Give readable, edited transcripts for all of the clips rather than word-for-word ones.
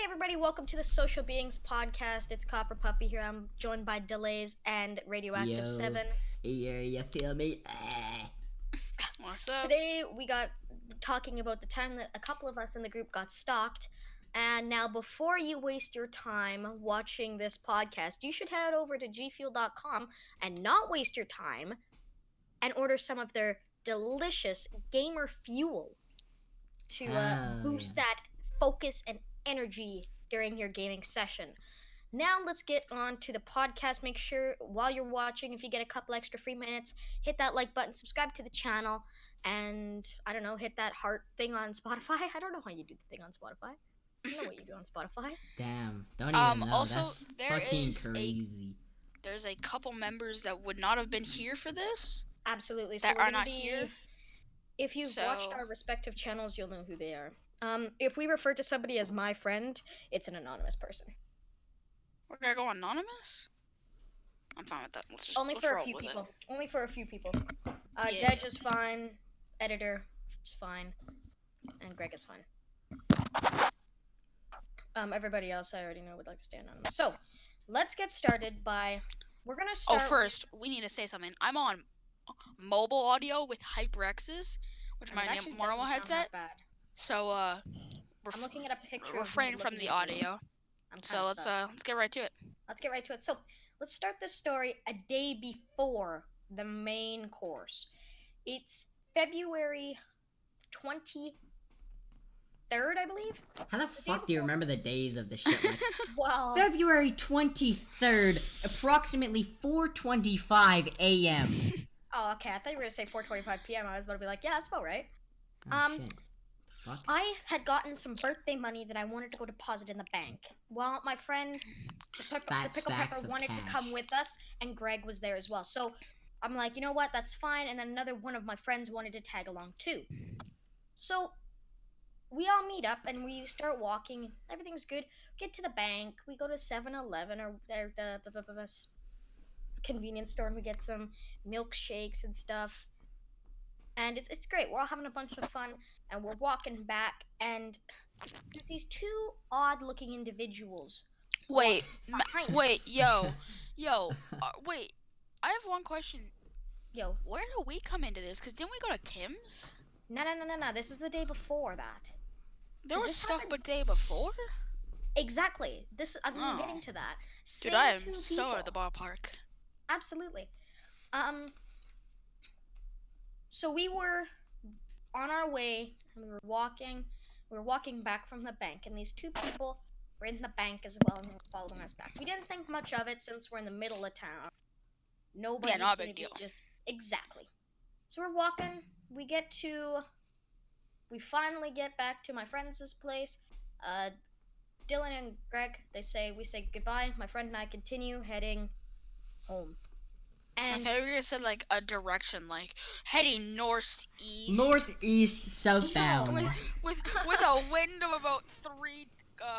everybody, welcome to the Social Beings podcast. It's Copper Puppy here. I'm joined by Delays and Radioactive Yo, 7. you feel me? What's up? Today we got talking about the time that a couple of us in the group got stalked. And now before you waste your time watching this podcast, you should head over to gfuel.com and not waste your time and order some of their delicious gamer fuel to boost that focus and energy during your gaming session. Now let's get on to the podcast. Make sure while you're watching, if you get a couple extra free minutes, hit that like button, subscribe to the channel, and I don't know, hit that heart thing on Spotify. I don't know how you do the thing on Spotify. I don't know what you do on Spotify. Damn, don't even know. Also, That's there fucking is crazy. There's a couple members that would not have been here for this. Absolutely. That are not here. If you've watched our respective channels, you'll know who they are. If we refer to somebody as my friend, it's an anonymous person. We're gonna go anonymous? I'm fine with that. Let's Only let's for a roll few with people. it. Only for a few people. Yeah. Dej is fine. Editor is fine. And Greg is fine. Everybody else I already know would like to stay anonymous. So, let's get started by... We're gonna start... first, we need to say something. I'm on mobile audio with HyperX's, which my normal headset. So, I'm looking at a picture refrain from the audio. So let's get right to it. Let's get right to it. So let's start this story a day before the main course. It's February 23rd, I believe. How the fuck do you remember the days of the shit? Like, well, February 23rd, approximately 4:25 a.m. Oh, okay. I thought you were gonna say 4:25 p.m. I was about to be like, yeah, that's about right. Oh, shit. Fuck? I had gotten some birthday money that I wanted to go deposit in the bank. Well, my friend, the Pickle Pepper, wanted to come with us, and Greg was there as well. So I'm like, you know what, that's fine. And then another one of my friends wanted to tag along too. So we all meet up and we start walking. Everything's good. Get to the bank. We go to 7-Eleven or the convenience store and we get some milkshakes and stuff. And it's great. We're all having a bunch of fun, and we're walking back, and there's these two odd-looking individuals. Wait, wait. I have one question. Yo. Where do we come into this? Because didn't we go to Tim's? No. This is the day before that. There was stuff the day before? Exactly. I'm getting to that. Dude, I am so out of the ballpark. Absolutely. So we were on our way, and we were walking back from the bank, and these two people were in the bank as well, and they were following us back. We didn't think much of it since we're in the middle of town. Nobody's not a gonna big deal. Exactly. So we're walking, we finally get back to my friend's place. Dylan and Greg, we say goodbye. My friend and I continue heading home. And I thought you were gonna say like a direction, like heading northeast. Northeast, southbound. With a wind of about 3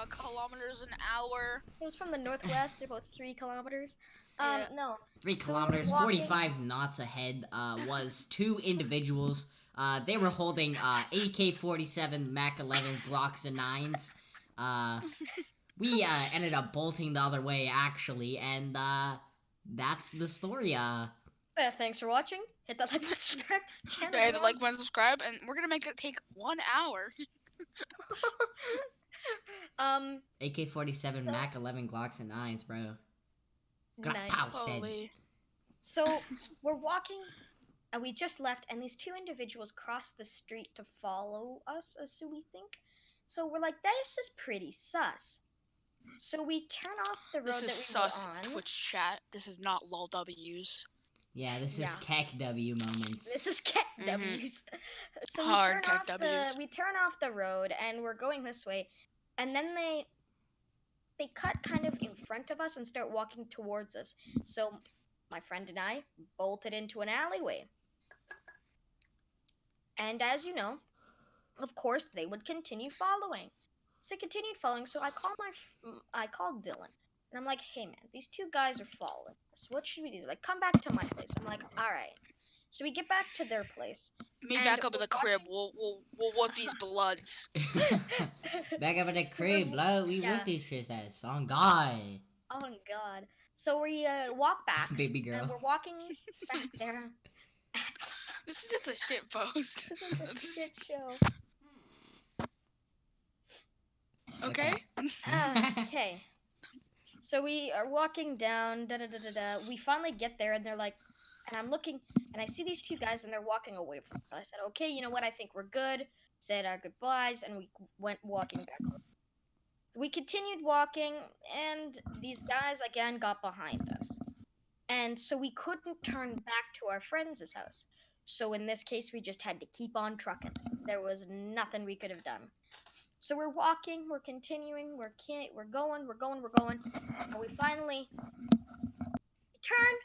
kilometers an hour. It was from the northwest, about 3 kilometers. No. 3 kilometers, 45 knots ahead. Was two individuals. They were holding AK-47, Mac-11, Glocks, and 9s. We ended up bolting the other way, actually, and that's the story. Thanks for watching. Hit that like button, subscribe to the channel. Yeah, like button, subscribe, and we're gonna make it take 1 hour. AK-47, Mac-11, Glocks, and 9s, bro. Nice. So we're walking, and we just left, and these two individuals crossed the street to follow us, as we think. So we're like, this is pretty sus. So we turn off the road this is that we were sus on. Twitch chat. This is not lol W's. Yeah, this is Keck W moments. This is Keck W's. So hard Keck W's. We turn off the road and we're going this way, and then they cut kind of in front of us and start walking towards us. So my friend and I bolted into an alleyway. And as you know, of course, they would continue following. So I continued following, so I called Dylan. And I'm like, hey man, these two guys are following us. What should we do? Like, come back to my place. I'm like, alright. So we get back to their place. Me and back up in we're the crib. We'll whoop these bloods. Back up in the So crib, blood. We yeah. whooped these kids' ass. On God. Oh God. So we walk back, Baby and girl. we're walking back there. This is just a shit post. This is a shit show. Okay. Okay. So we are walking down. Da da da da da. We finally get there, and they're like, and I'm looking, and I see these two guys, and they're walking away from us. So I said, okay, you know what? I think we're good. Said our goodbyes, and we went walking back. We continued walking, and these guys again got behind us. And so we couldn't turn back to our friend's house. So in this case, we just had to keep on trucking. There was nothing we could have done. So we're walking, we're continuing, we're going, and we finally turn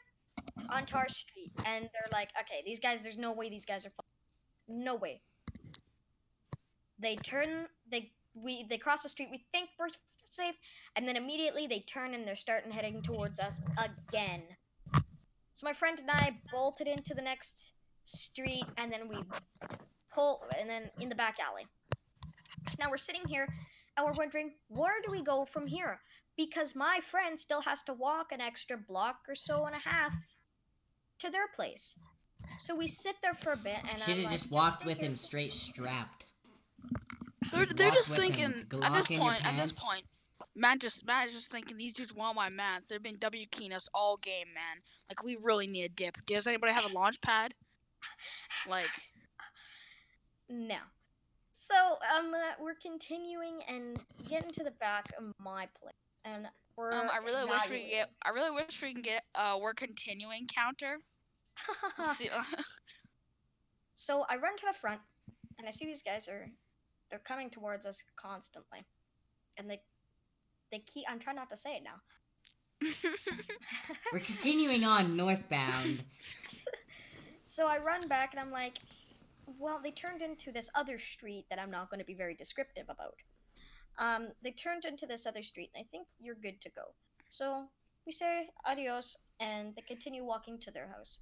onto our street, and they're like, okay, these guys, there's no way these guys are following. No way. They turn, they cross the street. We think we're safe, and then immediately they turn and they're starting heading towards us again. So my friend and I bolted into the next street, and then we and then in the back alley. So now we're sitting here, and we're wondering, where do we go from here? Because my friend still has to walk an extra block or so and a half to their place. So we sit there for a bit, and Should I'm have like, just walked stay with here. him straight strapped. They're walk just with him, thinking Glock in your pants. Matt is just thinking these dudes want my mats. They've been W keying us all game, man. Like we really need a dip. Does anybody have a launch pad? Like No. So we're continuing and getting to the back of my place, and we're I really evaluating. wish we can get we're continuing counter. Let's see. So I run to the front, and I see these guys they're coming towards us constantly, and they keep. I'm trying not to say it now. We're continuing on northbound. So I run back, and I'm like, well, they turned into this other street that I'm not going to be very descriptive about. They turned into this other street, and I think you're good to go. So we say adios, and they continue walking to their house.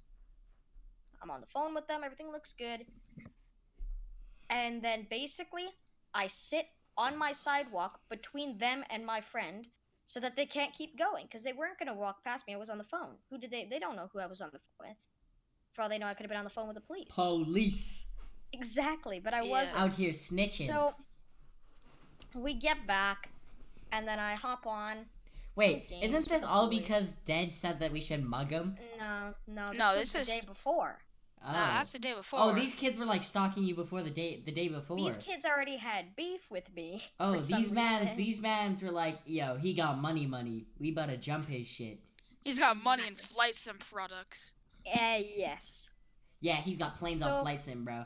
I'm on the phone with them, everything looks good. And then basically, I sit on my sidewalk between them and my friend so that they can't keep going, because they weren't going to walk past me. I was on the phone. Who did they don't know who I was on the phone with. For all they know, I could have been on the phone with the police. Police. Exactly, but I wasn't. Out here snitching. So we get back, and then I hop on. Wait, isn't this all because Dead said that we should mug him? No, this was the day before. Oh. That's the day before. Oh, these kids were like stalking you before the day before. These kids already had beef with me. Oh, these mans were like, yo, he got money. We about to jump his shit. He's got money and flight sim products. Yes. Yeah, he's got planes on flight sim, bro.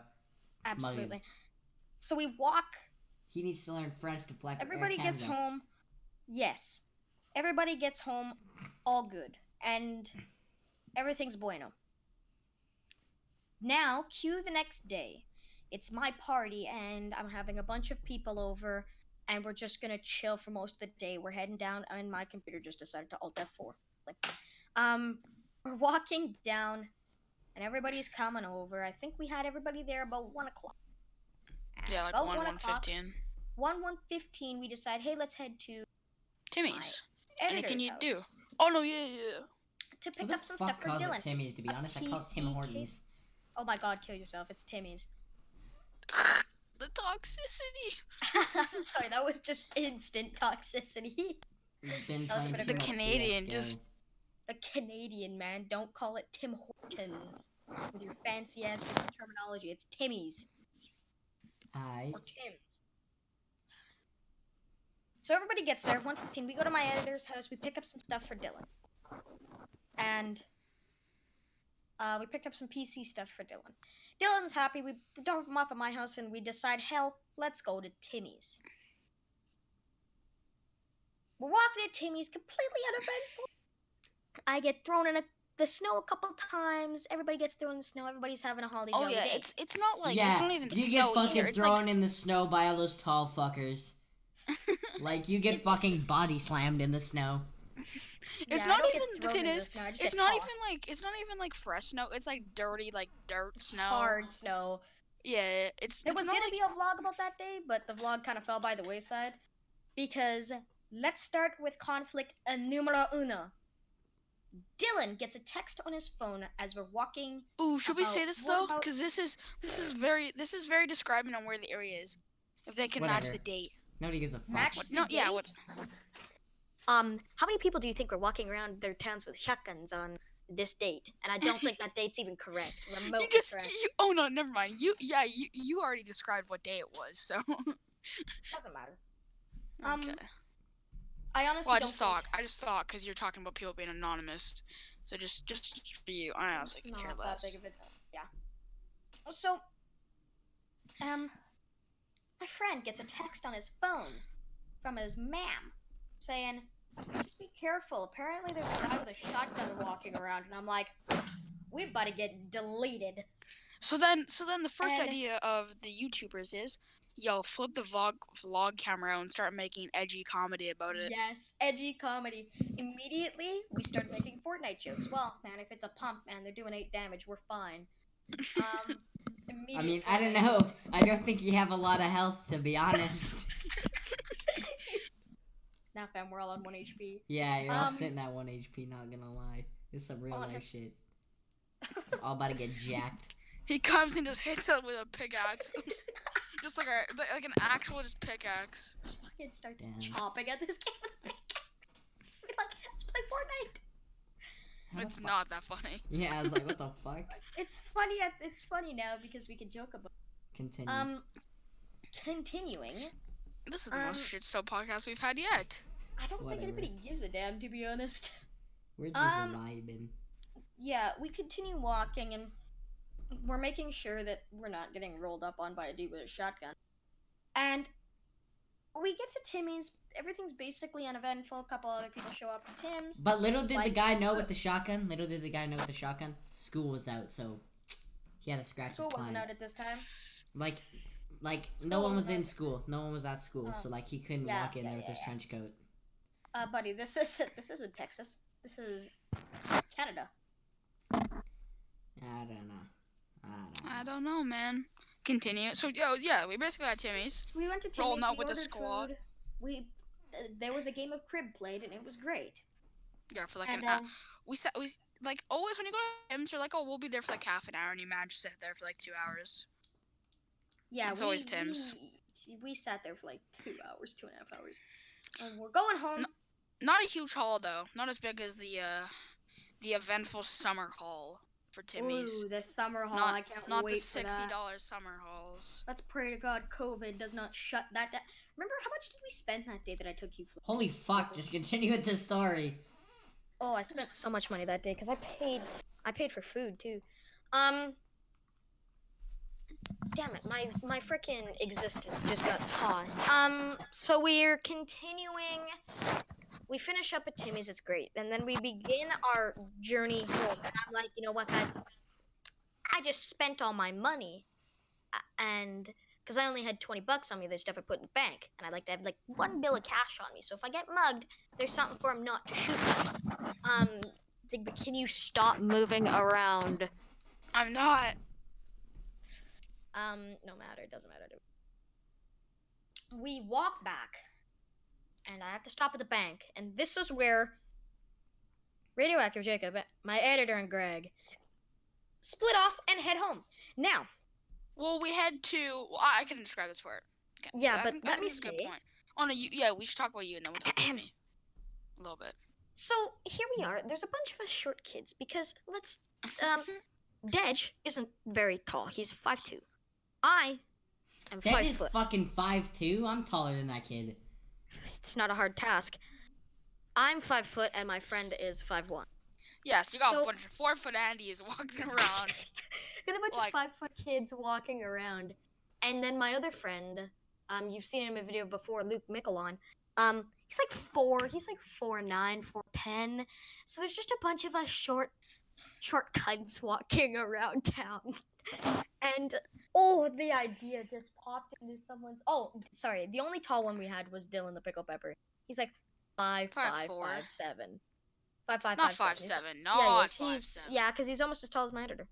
It's absolutely. money. So we walk. He needs to learn French to fly for Everybody Air gets Canada. home. Yes. Everybody gets home all good. And everything's bueno. Now, cue the next day. It's my party, and I'm having a bunch of people over, and we're just gonna chill for most of the day. We're heading down, and my computer just decided to Alt F4. We're walking down, and everybody's coming over. I think we had everybody there about 1 o'clock. Yeah, like about 1:15. 1:15, we decide, hey, let's head to Timmy's. editor's Anything you house do? Oh no, yeah. to pick Who up the some fuck stuff for calls Dylan. it Timmy's? To be honest, I call it Tim PC Hortons. Oh my God, kill yourself! It's Timmy's. The toxicity. I'm sorry, that was just instant toxicity. We've been That was a playing bit of too The much Canadian CS:GO. just- The Canadian man, don't call it Tim Hortons with your fancy ass terminology. It's Timmy's Aye. or Tim's. So everybody gets there. 1:15. We go to my editor's house. We pick up some stuff for Dylan, and we picked up some PC stuff for Dylan. Dylan's happy. We drop him off at my house, and we decide, hell, let's go to Timmy's. We're walking to Timmy's, completely uneventful. I get thrown in the snow a couple times. Everybody gets thrown in the snow. Everybody's having a holly jolly day. It's not like yeah, it's not even you snow get fucking either. It's thrown in the snow by all those tall fuckers. Like, you get fucking body slammed in the snow. It's Yeah, I not don't get even the thrown thing into the is, snow. I just it's get not even tossed. like fresh snow. It's like dirty, like dirt snow. Hard snow. Yeah, There it's was not gonna like be a vlog about that day, but the vlog kind of fell by the wayside because let's start with conflict numero uno. Dylan gets a text on his phone as we're walking. Ooh, should we say this What though? about? Because this is very describing on where the area is. If they can match Whatever. the date. Nobody gives a fuck. Match What? the No, date? yeah. What? How many people do you think were walking around their towns with shotguns on this date? And I don't think that date's even correct. Remotely correct. Oh no, never mind. You already described what day it was, so. Doesn't matter. Okay. I honestly Well, I don't just thought, because you're talking about people being anonymous, so just for you, I honestly could care not that less. big of a yeah. So, my friend gets a text on his phone from his ma'am saying, "Just be careful. Apparently, there's a guy with a shotgun walking around," and I'm like, "We about to get deleted." So then the first And- idea of the YouTubers is, yo, flip the vlog camera out and start making edgy comedy about it. Yes, edgy comedy. Immediately, we started making Fortnite jokes. Well, man, if it's a pump, man, they're doing 8 damage. We're fine. I mean, I don't know. I don't think you have a lot of health, to be honest. Now, fam, we're all on 1 HP. Yeah, you're all sitting at 1 HP, not gonna lie. It's some real life shit. All about to get jacked. He comes and just hits it with a pickaxe. Just like an actual just pickaxe. Fucking starts Damn. chopping at this game with a pickaxe. We're like, let's play Fortnite. How the It's fuck- not that funny. Yeah, I was like, what the fuck? It's funny. It's funny now because we can joke about. Continue. Continuing. This is the most shit show podcast we've had yet. I don't Whatever. think anybody gives a damn, to be honest. We're just vibing. Yeah, we continue walking and we're making sure that we're not getting rolled up on by a dude with a shotgun. And we get to Timmy's. Everything's basically uneventful. A couple other people show up from Tim's. But little did the like- guy know with the shotgun. Little did the guy know with the shotgun. School was out, so he had to scratch School his wasn't time. out at this time. Like no School one was wasn't in out. school. No one was at school, so like he couldn't Yeah, walk in yeah, there with yeah, his yeah. trench coat. Buddy, this isn't Texas. This is Canada. I don't know. I don't know, man. Continue. So, yeah, we basically got Timmy's. We went to Timmy's. Rolling out we with the ordered squad. food. There was a game of crib played, and it was great. Yeah, for like And an hour. We like always when you go to Tim's, you're like, oh, we'll be there for like half an hour, and you manage to sit there for like 2 hours. yeah, It's always Tim's. We sat there for like 2 hours, 2.5 hours. And we're going home. No. Not a huge haul though. Not as big as the eventful summer haul for Timmy's. Ooh, the summer haul! Not I can't not wait the for $60 that. summer hauls. Let's pray to God COVID does not shut that down. Remember how much did we spend that day that I took you? Holy fuck! Just continue with the story. Oh, I spent so much money that day because I paid for food too. Damn it, my freaking existence just got tossed. So we're continuing. We finish up at Timmy's, it's great, and then we begin our journey home. And I'm like, you know what, guys? I just spent all my money, and because I only had $20 on me, there's stuff I put in the bank, and I like to have like one bill of cash on me. So if I get mugged, there's something for him not to shoot me. Can you stop moving around? I'm not. No matter, it doesn't matter. We walk back, and I have to stop at the bank, and this is where Radioactive Jacob, my editor, and Greg split off and head home. Now, Well, we had to. Well, I can describe this part. Okay. Yeah, I but think- let I me think it's a good say- point. Oh no, yeah, we should talk about you, and then we'll talk about me a little bit. so here we are. There's a bunch of us short kids because Dej isn't very tall. He's 5'2". I am That 5 is foot. fucking 5'2". I'm taller than that kid. It's not a hard task. I'm 5 foot and my friend is 5'1". Yeah, so you got So- a bunch of 4-foot Andy's walking around. Got a bunch Like- of 5 foot kids walking around, and then my other friend, you've seen him in a video before, Luke Mickelon. He's like 4. He's like 4'9", 4'10". So there's just a bunch of us short cunts walking around town. And the idea just popped into someone's. Oh, sorry. The only tall one we had was Dylan the Pickle Pepper. He's like, 5'4". 5557. 5'5", Not 5'7". 5'7". Yeah, he Not is. He's 5'7". yeah, because he's almost as tall as my editor.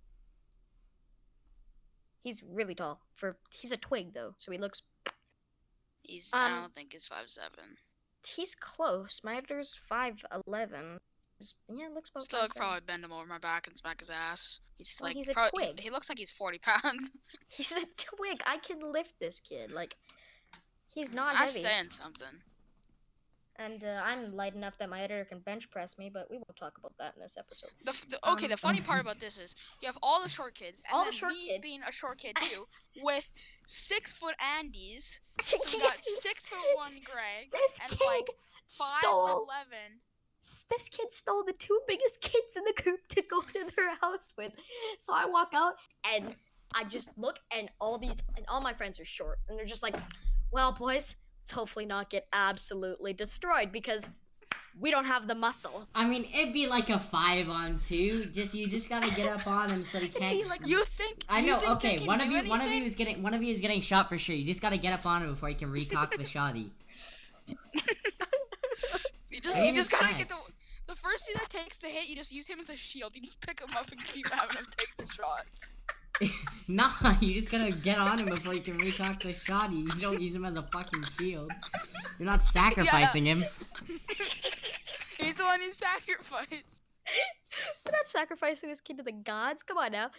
He's really tall. He's a twig though, so he looks. I don't think he's 5'7". He's close. My editor's 5'11". Yeah, it looks about Still, I could 5'7". probably bend him over my back and smack his ass. He's Well, like, he's a probably, twig. he looks like he's 40 pounds. He's a twig. I can lift this kid. Like, he's not That's heavy. saying something. And I'm light enough that my editor can bench press me, but we won't talk about that in this episode. The funny part about this is you have all the short kids, and all then the short me kids. being a short kid too, with 6-foot Andes. So we got 6'1" Greg This and kid like 5'11". This kid stole the two biggest kids in the group to go to their house with. So I walk out and I just look, and all my friends are short, and they're just like, "Well, boys, let's hopefully not get absolutely destroyed because we don't have the muscle." I mean, it'd be like a 5-on-2. You just gotta get up on him so he can't. Like, You think? I know. You think Okay, they can one of do you is getting shot for sure. You just gotta get up on him before he can recock the shotty. You just gotta get the first dude that takes the hit. You just use him as a shield. You just pick him up and keep having him take the shots. Nah, you just gotta get on him before you can recock the shotty. You don't use him as a fucking shield. You're not sacrificing him. He's the one you sacrificed. we're not sacrificing this kid to the gods. Come on now.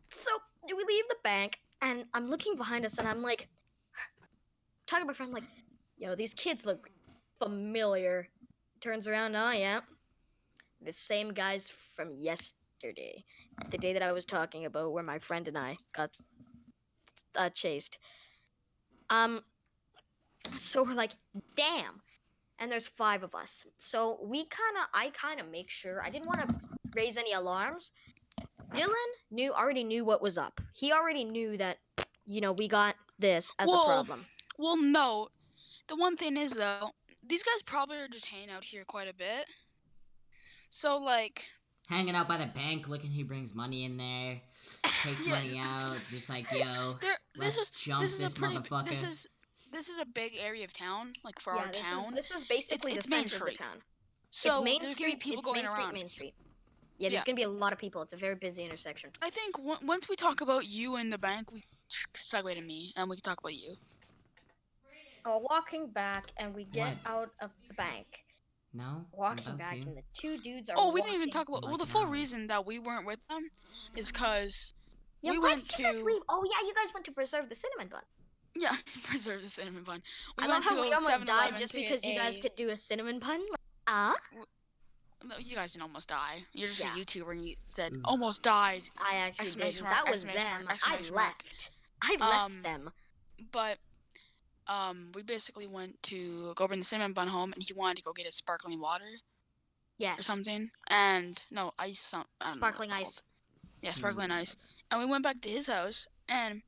So we leave the bank, and I'm looking behind us, and I'm like, talking to my friend, I'm like, "Yo, these kids look familiar." Turns around, oh yeah, the same guys from yesterday, the day that I was talking about, where my friend and I got chased. So we're like, damn. And there's 5 of us. So I kind of make sure, I didn't want to raise any alarms. Dylan already knew what was up. He already knew that, we got this as a problem. Well, no. The one thing is, though, these guys probably are just hanging out here quite a bit. So, like... Hanging out by the bank, looking who brings money in there, takes money out, just like, yo, let's jump this motherfucker. This is a big area of town, like for our town. This is basically the center of the town. So it's Main there's Street, gonna be people going around. Main Street. Yeah, there's gonna be a lot of people. It's a very busy intersection. I think once we talk about you in the bank, we segue to me, and we can talk about you. Walking back, and we get out of the bank. No. Walking back, and the 2 dudes are. Oh, we didn't even talk about. Well, the full reason that we weren't with them is because we went to. Oh yeah, you guys went to preserve the cinnamon bun. Yeah, preserve the cinnamon bun. I love how we almost died just because you guys could do a cinnamon bun. You guys didn't almost die. You're just a YouTuber, and you said almost died. I actually did. That was them. I left. I left them. But we basically went to go bring the cinnamon bun home, and he wanted to go get his sparkling water. Yes. Or something. And no, ice. Sparkling ice. Yeah, sparkling ice. And we went back to his house, and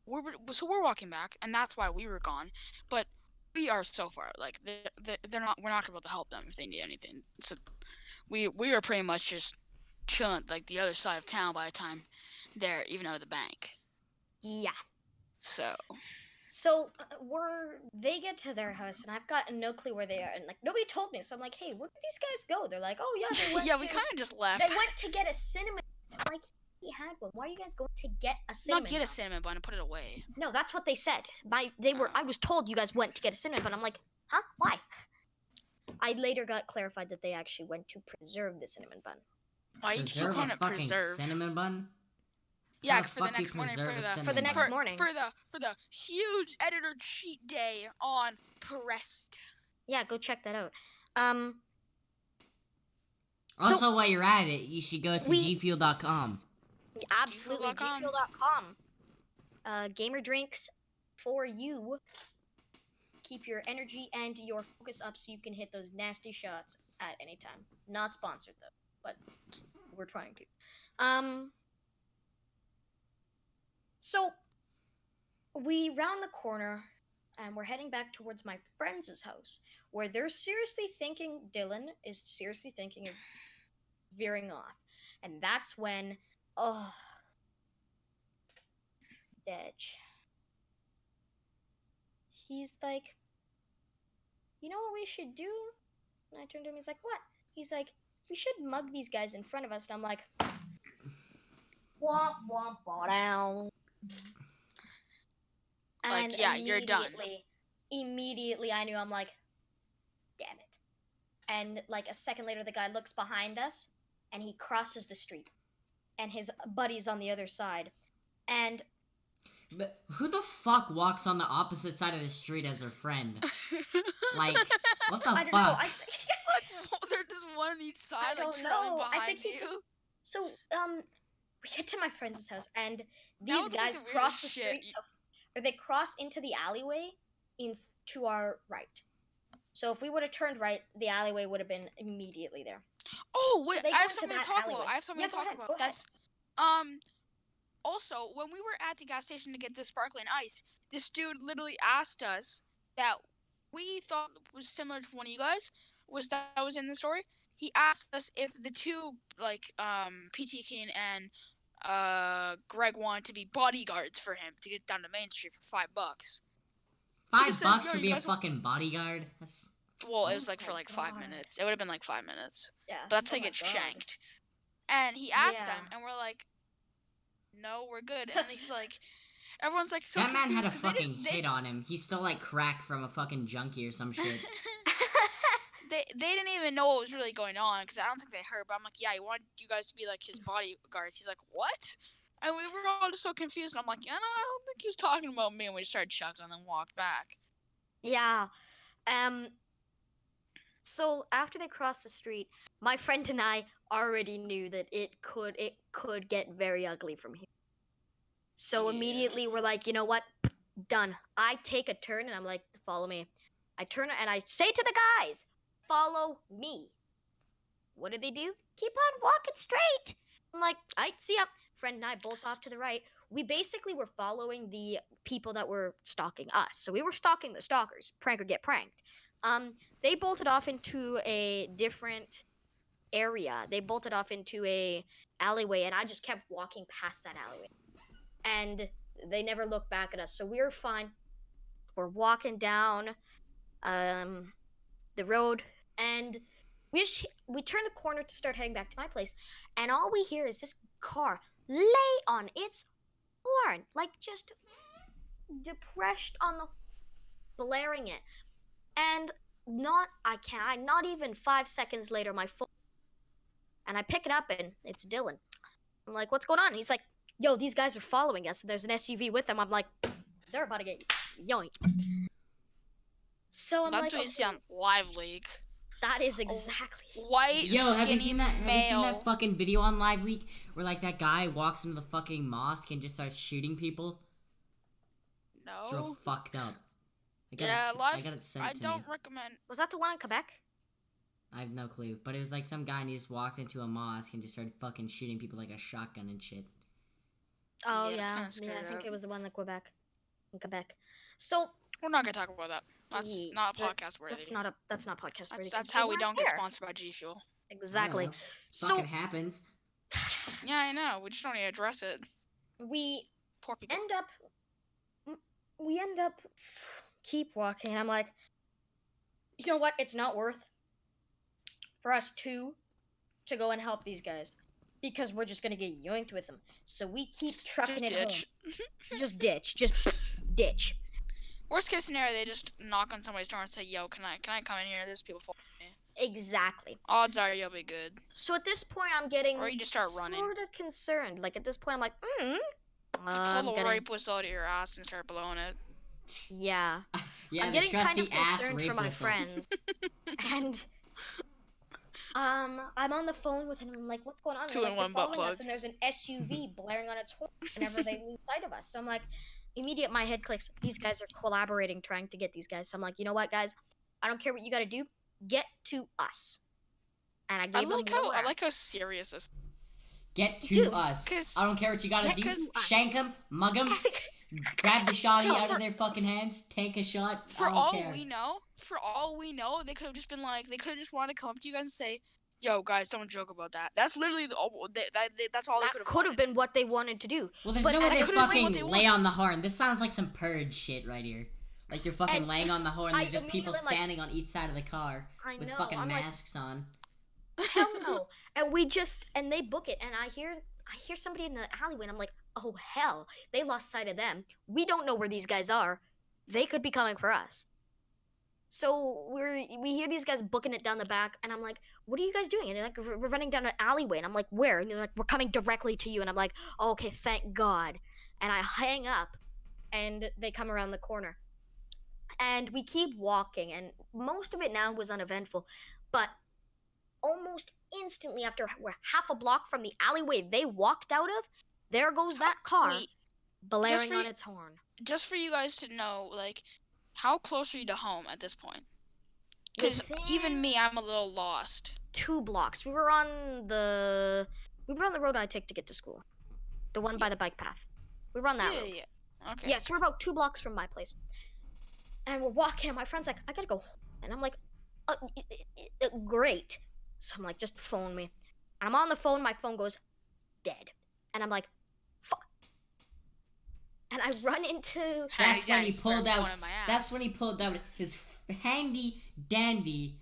we're walking back, and that's why we were gone. But we are so far, like we're not gonna be able to help them if they need anything. So we are pretty much just chilling like the other side of town by the time they're even out of the bank. Yeah. So they get to their house, and I've got no clue where they are, and like nobody told me. So I'm like, hey, where did these guys go? They're like, oh yeah, they went. Yeah, we kind of just left. They went to get a cinnamon. Like, he had one. Why are you guys going to get a cinnamon bun? Not get a cinnamon bun and put it away. No, that's what they said. I was told you guys went to get a cinnamon bun. I'm like, huh? Why? I later got clarified that they actually went to preserve the cinnamon bun. Why you keep calling it preserve? Cinnamon bun? Yeah, for the next morning. For the next morning. For the huge editor cheat day on Pressed. Yeah, go check that out. Also, while you're at it, you should go to gfuel.com. Absolutely, gfuel.com. Gamer drinks for you. Keep your energy and your focus up so you can hit those nasty shots at any time. Not sponsored though, but we're trying to. So we round the corner and we're heading back towards my friend's house, where Dylan is seriously thinking of veering off. And that's when, Dej. He's like, you know what we should do? And I turned to him, he's like, what? He's like, we should mug these guys in front of us. And I'm like, womp womp down. And Like, yeah, you're done. immediately I knew, I'm like, damn it. And like a second later, the guy looks behind us and he crosses the street. And his buddy's on the other side. And But who the fuck walks on the opposite side of the street as their friend? Like, what the I fuck? don't know. Like, they're just one on each side, I like don't trailing know. behind I think he you. just. So we get to my friend's house, and That these would be guys the weirdest cross the shit. street, or they cross into the alleyway to our right. So if we would have turned right, the alleyway would have been immediately there. Oh So wait, they I go have into something to that talk alleyway. about. I have something Yeah, to go talk ahead, about. go ahead. That's also when we were at the gas station to get the sparkling ice, this dude literally asked us that we thought was similar to one of you guys that was in the story. He asked us if the two like PT King and Greg wanted to be bodyguards for him to get down to Main Street for $5. $5 to be a fucking bodyguard? That's... Well, it Oh was like for my like 5 God. minutes. It would have been like 5 minutes. Yeah. But that's oh like my get God. shanked. And he asked Yeah. them, and we're like, no, we're good. And he's like, everyone's like so that man had a confused 'cause fucking hit on him. He stole like crack from a fucking junkie or some shit. they didn't even know what was really going on because I don't think they heard. But I'm like, yeah, he wanted you guys to be like his bodyguards. He's like, what? And we were all just so confused. And I'm like, yeah, no, I don't think he was talking about me. And we started chuckling and then walked back. Yeah. So after they crossed the street, my friend and I already knew that it could get very ugly from here. So Yeah. immediately we're like, you know what? Done. I take a turn and I'm like, follow me. I turn and I say to the guys, follow me. What do? Keep on walking straight. I'm like, I see ya. Friend and I bolt off to the right. We basically were following the people that were stalking us. So we were stalking the stalkers. Prank or get pranked. They bolted off into a different area. They bolted off into a alleyway, and I just kept walking past that alleyway. And they never looked back at us, so we were fine. We're walking down the road, and we turn the corner to start heading back to my place, and all we hear is this car lay on its horn, like just depressed on the blaring it. And not even 5 seconds later, my phone, and I pick it up, and it's Dylan. I'm like, what's going on? And he's like, yo, these guys are following us. There's an SUV with them. I'm like, they're about to get yoinked. So I'm like, That's what you see on Live Leak. that is exactly. White, Yo, have you skinny seen that? Have you seen male. that fucking video on Live Leak where like that guy walks into the fucking mosque and just starts shooting people? It's real No. fucked up. Yeah, I got it sent I to don't me. recommend. Was that the one in Quebec? I have no clue, but it was like some guy and he just walked into a mosque and just started fucking shooting people like a shotgun and shit. Oh Yeah, it's yeah, kinda yeah. I screwed think up. it was the one in Quebec. In Quebec. So We're not gonna talk about that. That's yeah, not that's- podcast worthy. That's not podcast worthy. That's 'cause how we weren't don't get there. sponsored by G Fuel. Exactly. I don't know. So Fucking happens. Yeah, I know. We just don't need to address it. we Poor people. end up keep walking. I'm like, you know what? It's not worth for us to go and help these guys because we're just gonna get yoinked with them. So we keep trucking Just it ditch. home. Just ditch. Worst case scenario, they just knock on somebody's door and say, "Yo, can I come in here? There's people following me." Exactly. Odds are you'll be good. So at this point, I'm getting Or you just start running. sort of concerned. Like at this point, I'm like, Pull the rape whistle out of your ass and start blowing it. yeah. Yeah, I'm the getting kind trusty of ass concerned rape for my whistle. friends, and I'm on the phone with him. I'm like, "What's going on?" And they're like, Two-in-one "They're butt following us," plug. and there's an SUV blaring on its horn whenever they lose sight of us. So I'm like, immediate my head clicks. These guys are collaborating, trying to get these guys. So I'm like, you know what, guys? I don't care what you got to do. Get to us. And I gave them I like how serious this. Get to Dude, us. 'cause- I don't care what you gotta get do. to us. Shank them, mug them, grab the shotty Just out for- of their fucking hands, take a shot. For I don't all care. we know, they could have just been like, they could have just wanted to come up to you guys and say, "Yo, guys, don't joke about that." That's literally that's all they That could have. could have been what they wanted to do. Well, there's But no way that they could've been fucking what they lay wanted. on the horn. This sounds like some purge shit right here. Like they're fucking And laying on the horn and I there's just people immediately, like, standing on each side of the car I with know. fucking I'm like, masks on. hell no. And and they book it, and I hear somebody in the alleyway, and I'm like, oh hell, they lost sight of them. We don't know where these guys are. They could be coming for us. So we hear these guys booking it down the back, and I'm like, what are you guys doing? And they're like, we're running down an alleyway, and I'm like, where? And they're like, we're coming directly to you, and I'm like, oh, okay, thank God. And I hang up, and they come around the corner, and we keep walking, and most of it now was uneventful, but almost instantly after we're half a block from the alleyway they walked out of, there goes that car Wait, blaring on its horn. just for you guys to know, like, how close are you to home at this point? Because even me, I'm a little lost. 2 blocks. We were on the road I take to get to school, the one by the bike path. We were on that road. Yeah. Okay. Yeah, so we're about 2 blocks from my place, and we're walking. And my friend's like, I gotta go home. And I'm like, great. So I'm like, just phone me. And I'm on the phone. My phone goes dead, and I'm like, fuck. And I run into. That's when he pulled out. That's when he pulled out his handy dandy.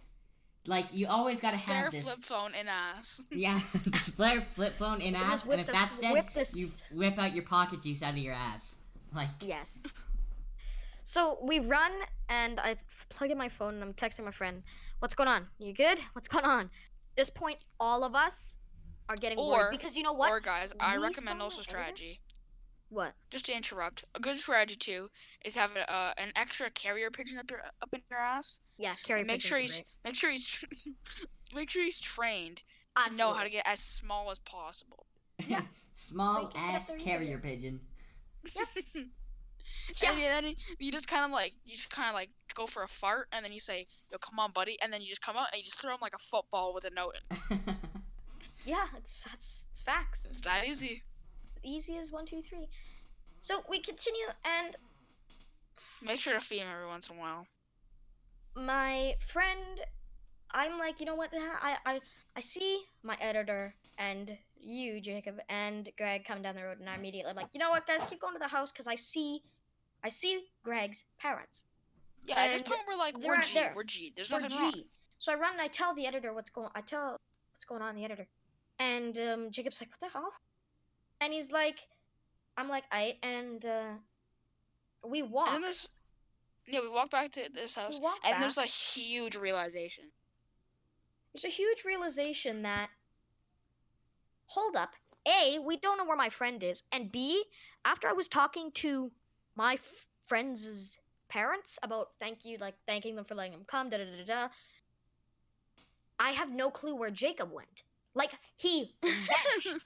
Like you always gotta have this flip phone in ass. Yeah, spare flip phone in ass, and if that's dead, you whip out your pocket juice out of your ass. Like yes. So we run, and I plug in my phone, and I'm texting my friend, "What's going on? You good? What's going on?" At this point, all of us are getting worried because you know what? Or guys, I recommend also strategy. What? Just to interrupt, a good strategy too is have an extra carrier pigeon up in your ass. Yeah, carrier pigeon. Make sure he's trained to know how to get as small as possible. Yeah. Small ass carrier pigeon. Yep. Yeah. And then you just kind of like go for a fart, and then you say, "Yo, come on, buddy," and then you just come out and you just throw him like a football with a note in. Yeah, it's facts. It's that easy. Easy as 1, 2, 3. So we continue, and make sure to feed him every once in a while. My friend, I'm like, you know what? I see my editor and you, Jacob, and Greg come down the road, and I immediately, I'm like, you know what, guys, keep going to the house because I see Greg's parents. Yeah, at this point we're like, we're G. There's nothing wrong. So I run and I tell the editor what's going on, the editor, and Jacob's like, what the hell? And he's like, I'm like, we walk. And then we walk back to this house, and there's a huge realization. There's a huge realization that, hold up, A, we don't know where my friend is, and B, after I was talking to my friends' parents about thanking them for letting him come, I have no clue where Jacob went. Like, he vanished.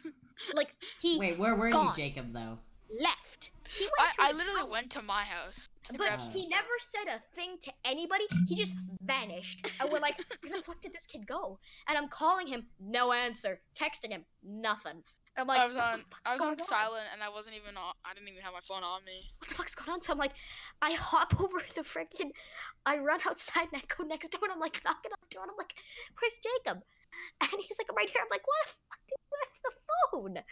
Like, he Wait, where were you, Jacob, though? Left. He went I literally went to my house to grab some he stuff. never said a thing to anybody. He just vanished. And we're like, where the fuck did this kid go? And I'm calling him, no answer. Texting him, nothing. And I'm like, I was on silent, and I didn't even have my phone on me. What the fuck's going on? So I'm like, I hop over I run outside, and I go next door, and I'm like, knocking on the door, and I'm like, where's Jacob? And he's like, I'm right here. I'm like, what the fuck? Dude, where's the phone?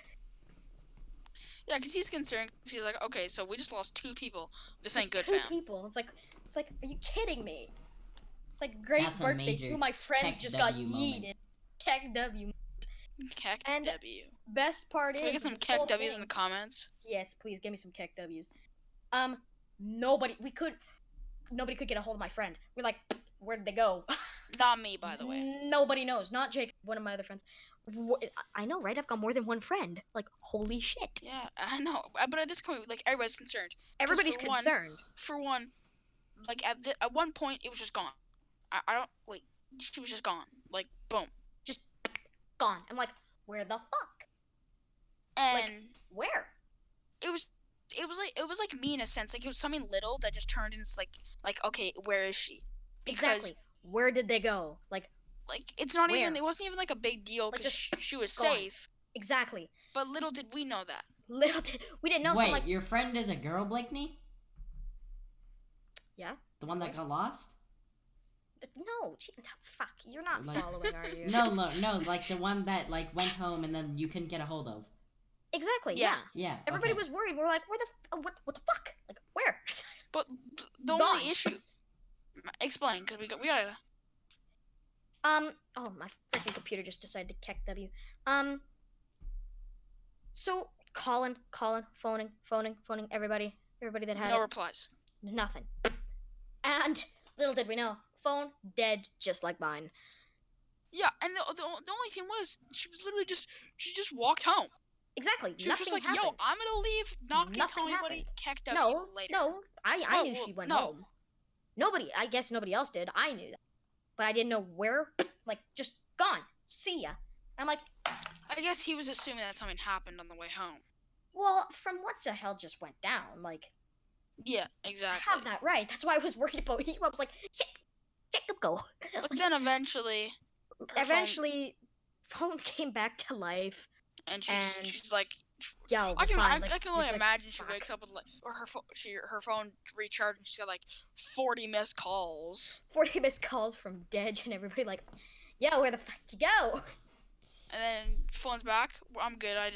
Yeah, because he's concerned. He's like, okay, so we just lost 2 people. This ain't good, 2 fam. people. It's like, are you kidding me? It's like great That's birthday. 2 of my friends just got yeeted. Keck W. Keck and W. Best part Can we get some Keck W's in the comments? Yes, please give me some Keck W's. Nobody could get a hold of my friend. We're like, where'd they go? Not me, by the way. Nobody knows. Not Jake, one of my other friends. I know, right? I've got more than one friend. Like, holy shit. Yeah, I know. But at this point, like, everybody's concerned. Everybody's concerned. For one, like, at one point, it was just gone. She was just gone. Like, boom. Just gone. I'm like, where the fuck? And like, where? It was like me in a sense. Like, it was something little that just turned into like okay, where is she? Because exactly. Where did they go? Like it's not even. It wasn't even like a big deal because she was safe. Exactly. But little did we know that. We didn't know. Wait, so, like, your friend is a girl, Blakeney? Yeah. The one that got lost? No, fuck. You're not following, are you? No. Like the one that like went home and then you couldn't get a hold of. Exactly. Yeah. Yeah. Everybody was worried. We're like, what the fuck? Like, where? But the Gone. only issue. Explain, because we gotta. Oh, my freaking computer just decided to kick W. So calling, phoning, everybody that had No it, replies. nothing. And little did we know, phone dead, just like mine. Yeah, and the only thing was, she was literally she just walked home. Exactly. She was just like, yo, I'm gonna leave, not gonna tell anybody, catch W later. No, I knew she went home. I guess nobody else did. I knew that. But I didn't know where. Like, just gone. See ya. I'm like, I guess he was assuming that something happened on the way home. well, from what the hell just went down? Like, yeah, exactly. I have that right. That's why I was worried about you. I was like, Jacob, go. But then eventually, phone came back to life. And she's like, yo, I can like, only imagine she wakes up with like, or her phone recharged and she's got like 40 missed calls. 40 missed calls from Dej and everybody like, yo, where the fuck you go? And then phone's back. I'm good. I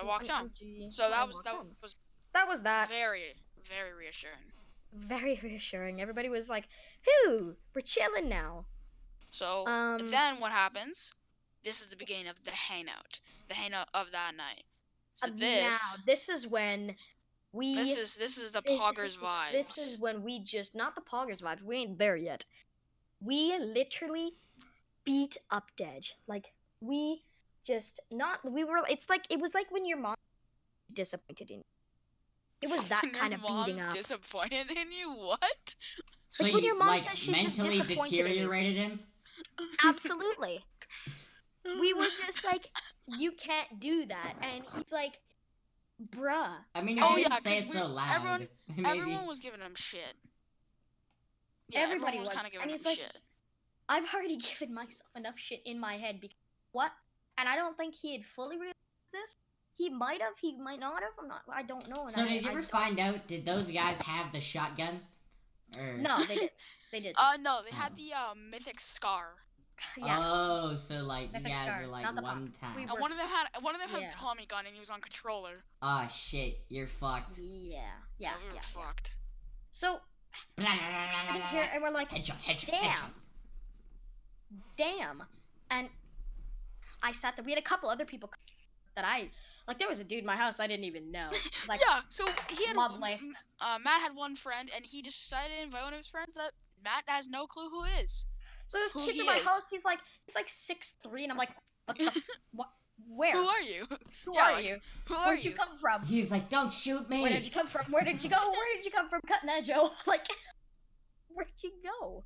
walked home. So that was that. Very, very reassuring. Very reassuring. Everybody was like, "Whoo, we're chilling now." So then what happens? This is the beginning of the hangout of that night. So this is when we. This is the poggers vibes. This is when we just not the poggers vibes. We ain't there yet. We literally beat up Dej. Like we just not. We were. It's like it was like when your mom was disappointed in you. It was that kind of beating up. Disappointed in you? What? So like when your mom like says she's mentally just disappointed deteriorated him? Absolutely. We were just like, you can't do that, and he's like, bruh. I mean, you didn't say it so loud. Everyone was giving him shit. Yeah, everybody was kind of giving and him he's like, shit. I've already given myself enough shit in my head because what? And I don't think he had fully realized this. He might have, he might not have. I don't know. So did you ever find out? Did those guys have the shotgun? Or... No, they did. They did. No, they had the mythic scar. Yeah. Oh, so like mythic you guys scar, were like one time. And one of them had Tommy gun and he was on controller. Oh shit, you're fucked. Yeah. We were fucked. So we're sitting here and we're like, headshot. Damn. And I sat there. We had a couple other people that like. There was a dude in my house I didn't even know. Like, yeah. So he had lovely. Matt had one friend, and he just decided to invite one of his friends that Matt has no clue who is. So this kid's in my house. He's like 6'3", and I'm like, what the? What? Where? Who are you? Who are you? Where'd you come from? He's like, don't shoot me. Where did you come from? Where did you go? Where did you come from? Cutting edge, Joe. Like, where'd you go?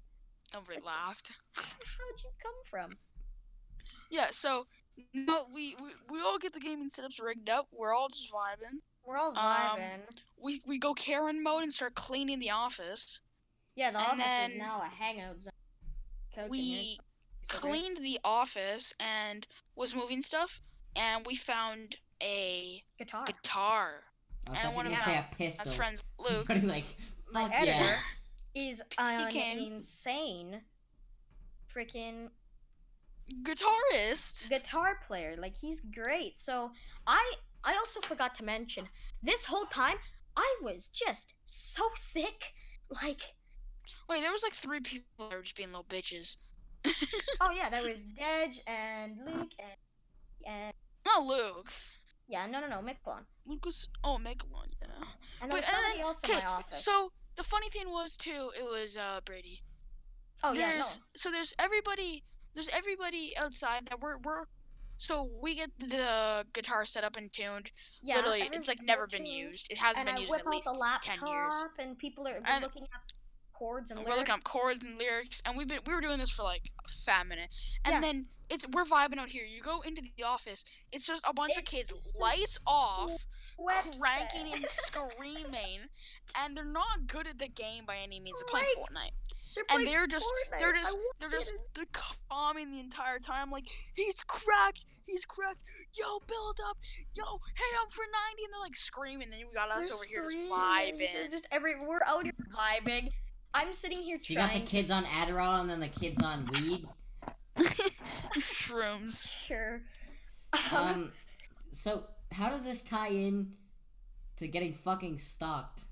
Nobody laughed. How'd you come from? Yeah. So no, we all get the gaming setups rigged up. We're all just vibing. We're all vibing. We go Karen mode and start cleaning the office. Yeah, the office is now a hangout zone. We cleaned the office and was moving stuff, and we found a guitar. And one of my pistol. friends, Luke. Like, my editor is an insane freaking guitar player. Like, he's great. So I also forgot to mention, this whole time I was just so sick. Like, wait, there was like 3 people that were just being little bitches. Oh yeah, there was Dej and Luke and not Luke. Yeah, no, Megalon. Luke was Megalon, yeah. And there was somebody else in my office. So the funny thing was too, it was Brady. Oh yeah, no. So there's everybody outside that we're so we get the guitar set up and tuned. Yeah, literally, it's like never been used. It hasn't been used in at least 10 years. And people are looking at chords and lyrics. We're looking up chords and lyrics, and we were doing this for like a fat minute, and then we're vibing out here. You go into the office, it's just a bunch of kids, lights off, cranking and screaming, and they're not good at the game by any means. They're playing Fortnite, they're just calming the entire time. Like, he's cracked, yo, build up, yo, hit him for 90, and they're like screaming. Then we got us over here just vibing. We're out here vibing. I'm sitting here so trying. You got the kids on Adderall and then the kids on weed? Shrooms. Sure. So how does this tie in to getting fucking stalked?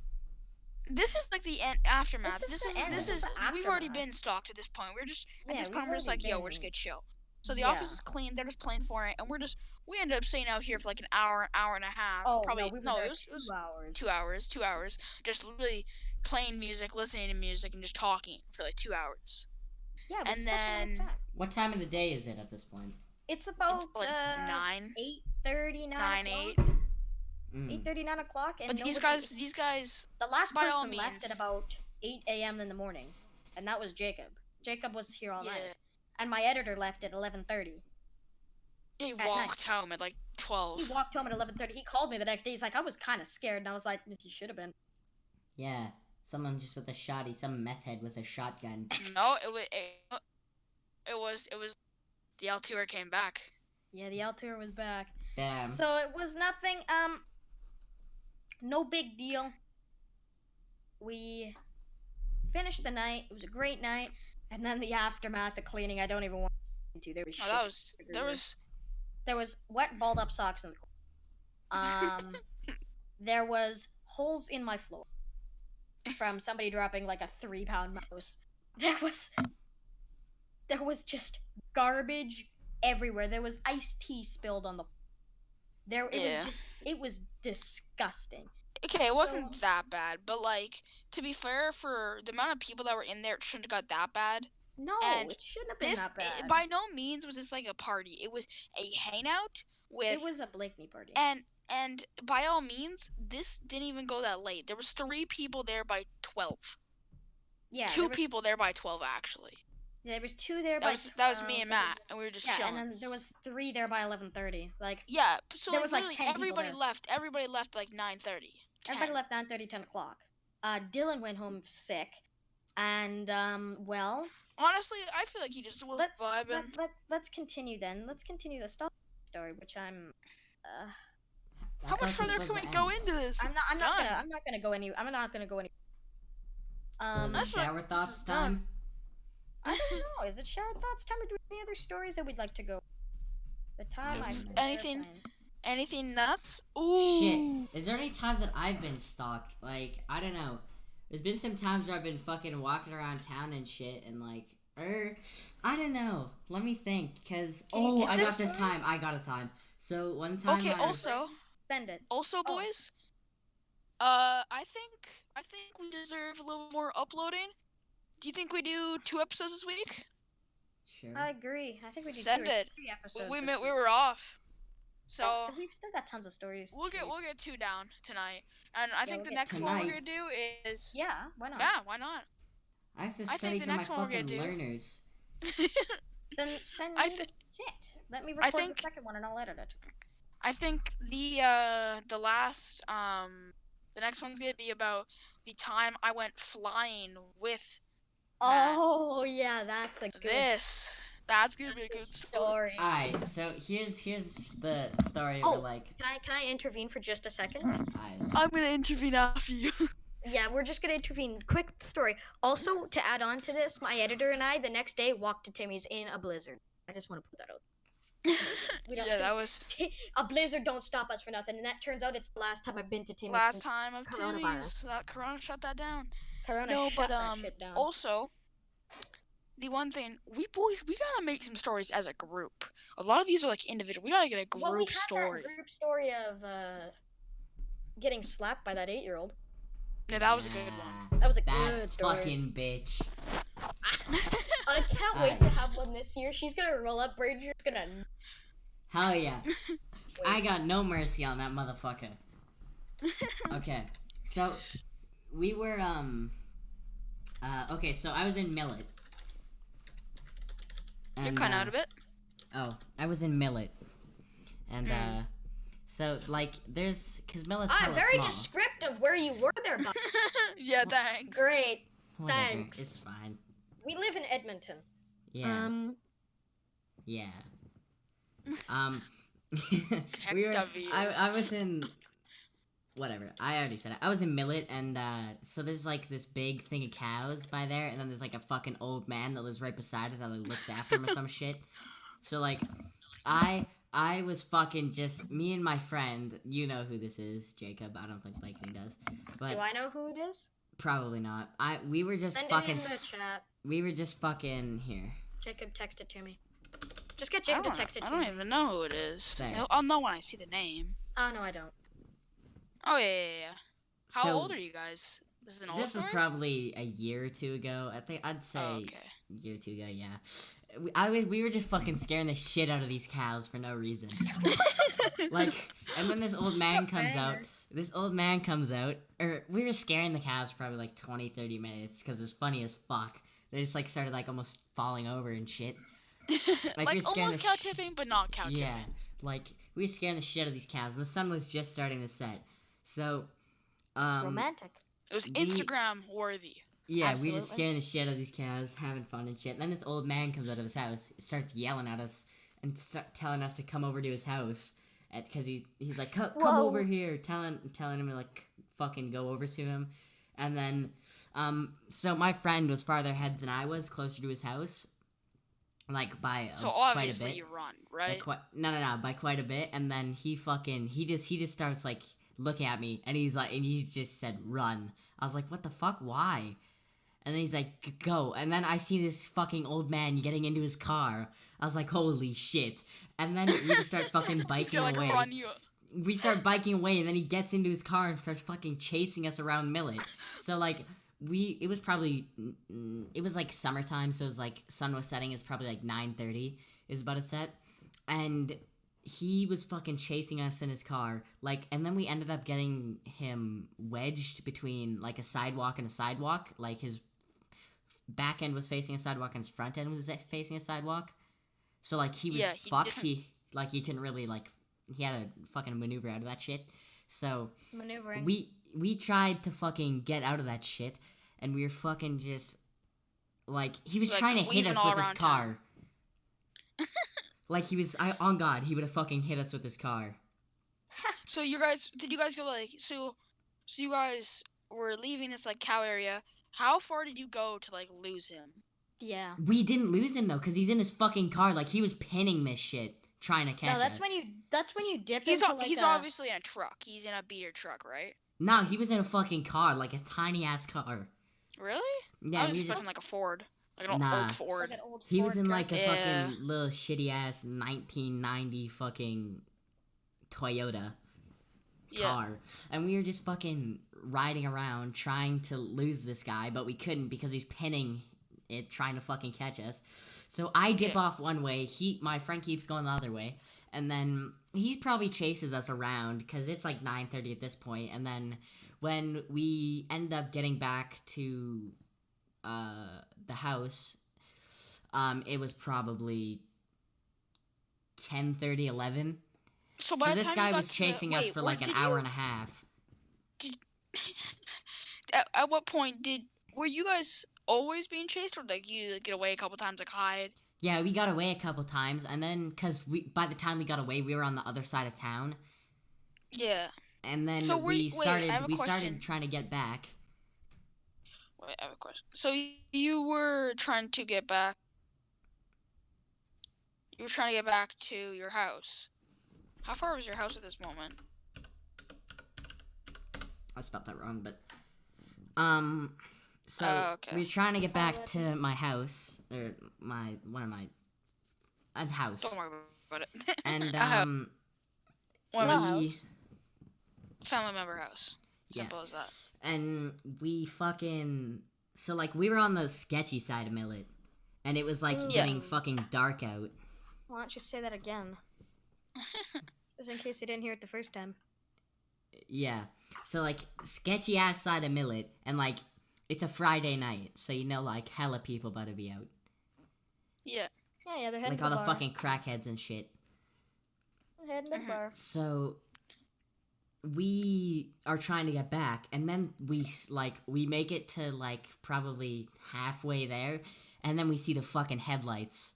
this is like the aftermath. This is the end. This This is is the we've already aftermath. been stalked at this point. We're just at Yeah, this we've point we're just already like, yo, we're been. just gonna chill. So the Yeah. office is clean. They're just playing Fortnite, and we ended up staying out here for like an hour and a half. Oh no, Probably we were no, there it was 2 hours. 2 hours, 2 hours. Just literally playing music, listening to music, and just talking for like 2 hours. Yeah, it was And such a nice then time. What time of the day is it at this point? It's about it's like 9, 8:30, 9, 8. 8. 8:30, 9 o'clock, and But these guys, the last by all person left means, at about 8 a.m. in the morning, and that was Jacob. Jacob was here all yeah, night, and my editor left at 11:30. he at night. walked home at like 12. He walked home at 11:30. He called me the next day. He's like, I was kind of scared, and I was like, you should have been. Yeah, someone just with a shotty, some meth head with a shotgun. No, it was the Altuer came back. Yeah, the Altuer was back. Damn. So it was nothing. No big deal. We finished the night. It was a great night, and then the aftermath, the cleaning. I don't even want to. There was shit there was wet, balled up socks in the corner. There was holes in my floor from somebody dropping like a 3-pound mouse. There was just garbage everywhere. There was iced tea spilled on the floor. It was disgusting. Okay, it wasn't that bad, but like to be fair, for the amount of people that were in there, it shouldn't have got that bad. No, And it shouldn't have been that bad. By no means was this like a party. It was a hangout with. It was a Blakeney party. And by all means, this didn't even go that late. There was 3 people there by 12. Yeah, 2 people there by 12 actually. There was 2 there that was me and Matt, and we were just chilling. and then there was 3 there by 11:30. Like yeah, so there like, was like 10 everybody people left. Everybody left like 9:30. Everybody left 9:30, 10 o'clock. Dylan went home sick, and well. Honestly, I feel like he just was vibing. Let's continue then. Let's continue the story, which I'm. How much further can we go into this? I'm not gonna go any. So is it shower thoughts time? I don't know. Is it shower thoughts time? Or do we have any other stories that we'd like to go? The time Anything nuts? Ooh. Shit. Is there any times that I've been stalked? Like, I don't know. There's been some times where I've been fucking walking around town and shit, and like, I don't know. Let me think, cause I got a time. So one time. Okay. Also, send it. Also, boys. I think we deserve a little more uploading. Do you think we do 2 episodes this week? Sure. I agree. I think we do Send 3 episodes. We were off. So we've still got tons of stories. We'll get 2 down tonight, and I think the next one we're gonna do is why not? Yeah, why not? I have to study for my fucking learners. Then send me the shit. Let me record the second one and I'll edit it. I think the next one's gonna be about the time I went flying with. Oh yeah, that's a good. That's gonna be a good story. Alright, so here's the story. Can I intervene for just a second? I'm gonna intervene after you. Yeah, we're just gonna intervene. Quick story. Also, to add on to this, my editor and I the next day walked to Timmy's in a blizzard. I just want to put that out. That was a blizzard. Don't stop us for nothing. And that turns out it's the last time I've been to Timmy's. Last time of Timmy's. That Corona shut that down. Also, the one thing we gotta make some stories as a group. A lot of these are like individual. We gotta get a group story. That group story of getting slapped by that 8-year-old. Yeah, that was a good one. That was a good story. That fucking bitch. I can't wait to have one this year. She's gonna roll up. Bridger's gonna. Hell yeah! I got no mercy on that motherfucker. Okay, so we were okay, so I was in Millet. And, you're kind of out of it. Oh, I was in Millet, and so like because Millet's hella very small. descriptive where you were there, Bob. Yeah, thanks. Great. Whatever. Thanks. It's fine. We live in Edmonton. Yeah. Yeah. I was in. Whatever. I already said it. I was in Millet, and so there's like this big thing of cows by there, and then there's like a fucking old man that lives right beside it that like looks after him or some shit. So like, I was fucking just me and my friend. You know who this is, Jacob. I don't think Blakeney does. But do I know who it is? Probably not. We were just Send fucking. it in the chat. We were just fucking here. Jacob, text it to me. Just get I Jacob to don't, text it I to don't me. even know who it is. There. I'll know when I see the name. Oh, no, I don't. Oh, yeah. How So, old are you guys? This is an old This story? is probably a year or two ago. I'd say Oh, okay. a year or two ago. Yeah, we were just fucking scaring the shit out of these cows for no reason. Like, and then this old man comes out. This old man comes out, or we were scaring the cows for probably like 20, 30 minutes because it's funny as fuck. They just like started like almost falling over and shit. Like we were scaring almost the cow tipping, but not cow Yeah, tipping. like we were scaring the shit out of these cows, and the sun was just starting to set. So, It's romantic. It was Instagram worthy. Yeah, we were Absolutely. just scaring the shit out of these cows, having fun and shit. And then this old man comes out of his house, starts yelling at us, and telling us to come over to his house, because he's like, come Whoa. over here, telling him to like fucking go over to him. And then, so my friend was farther ahead than I was, closer to his house, like by So quite a obviously bit. you run, right? No, by quite a bit. And then he just starts like looking at me, and he just said run. I was like, what the fuck? Why? And then he's like, go. And then I see this fucking old man getting into his car. I was like, holy shit. And then we just start fucking He's biking gonna like away. run you. We start biking away, and then he gets into his car and starts fucking chasing us around Millet. So, like, it was probably, it was like summertime, so it was like, sun was setting, it's probably like 9:30 is about to set. And he was fucking chasing us in his car, like, and then we ended up getting him wedged between, like, a sidewalk and a sidewalk. Like, his back end was facing a sidewalk and his front end was facing a sidewalk. So, like, he was fucked. He couldn't really, like, he had to fucking maneuver out of that shit. So, Maneuvering. we tried to fucking get out of that shit, and we were fucking just, like, he was Like, trying to hit weaving us all with his around car. Like, he was, on God, he would have fucking hit us with his car. So did you guys go like, so you guys were leaving this like cow area. How far did you go to like lose him? Yeah. We didn't lose him, though, because he's in his fucking car. Like, he was pinning this shit, trying to catch No, that's us. when you dip He's into like he's a... obviously in a truck. He's in a beater truck, right? No, he was in a fucking car, like a tiny-ass car. Really? Yeah, I was we expecting like a Ford. Like an Nah. old Ford. like an old He was Ford in, truck. like, a Yeah. fucking little shitty-ass 1990 fucking Toyota car. And we were just fucking riding around trying to lose this guy, but we couldn't because he's pinning it, trying to fucking catch us. So I dip off one way, my friend keeps going the other way, and then he probably chases us around because it's like 9:30 at this point. And then when we end up getting back to the house, it was probably 10:30, 11. So So by the this time guy you got was chasing us for like an hour and a half. At what point were you guys always being chased, or like you get away a couple times, like hide? Yeah, we got away a couple times, and then by the time we got away, we were on the other side of town, Yeah. and then So we wait, I have a started question. trying to get back. Wait, I have a question. So you were trying to get back. You were trying to get back to your house. How far was your house at this moment? I spelled that wrong, but so Okay. we were trying to get back to my house or a house, Don't worry about it. and One Well, we family member house. Yeah. Simple as that. and we fucking so like we were on the sketchy side of Millet, and it was like Yeah. getting fucking dark out. Why don't you say that again? Just in case you didn't hear it the first time. Yeah. So, like, sketchy ass side of Millet, and, like, it's a Friday night, so you know, like, hella people about to be out. Yeah. Yeah, they're heading Like, to all the the bar. fucking crackheads and shit. They're heading to the bar. So, we are trying to get back, and then we make it to, like, probably halfway there, and then we see the fucking headlights.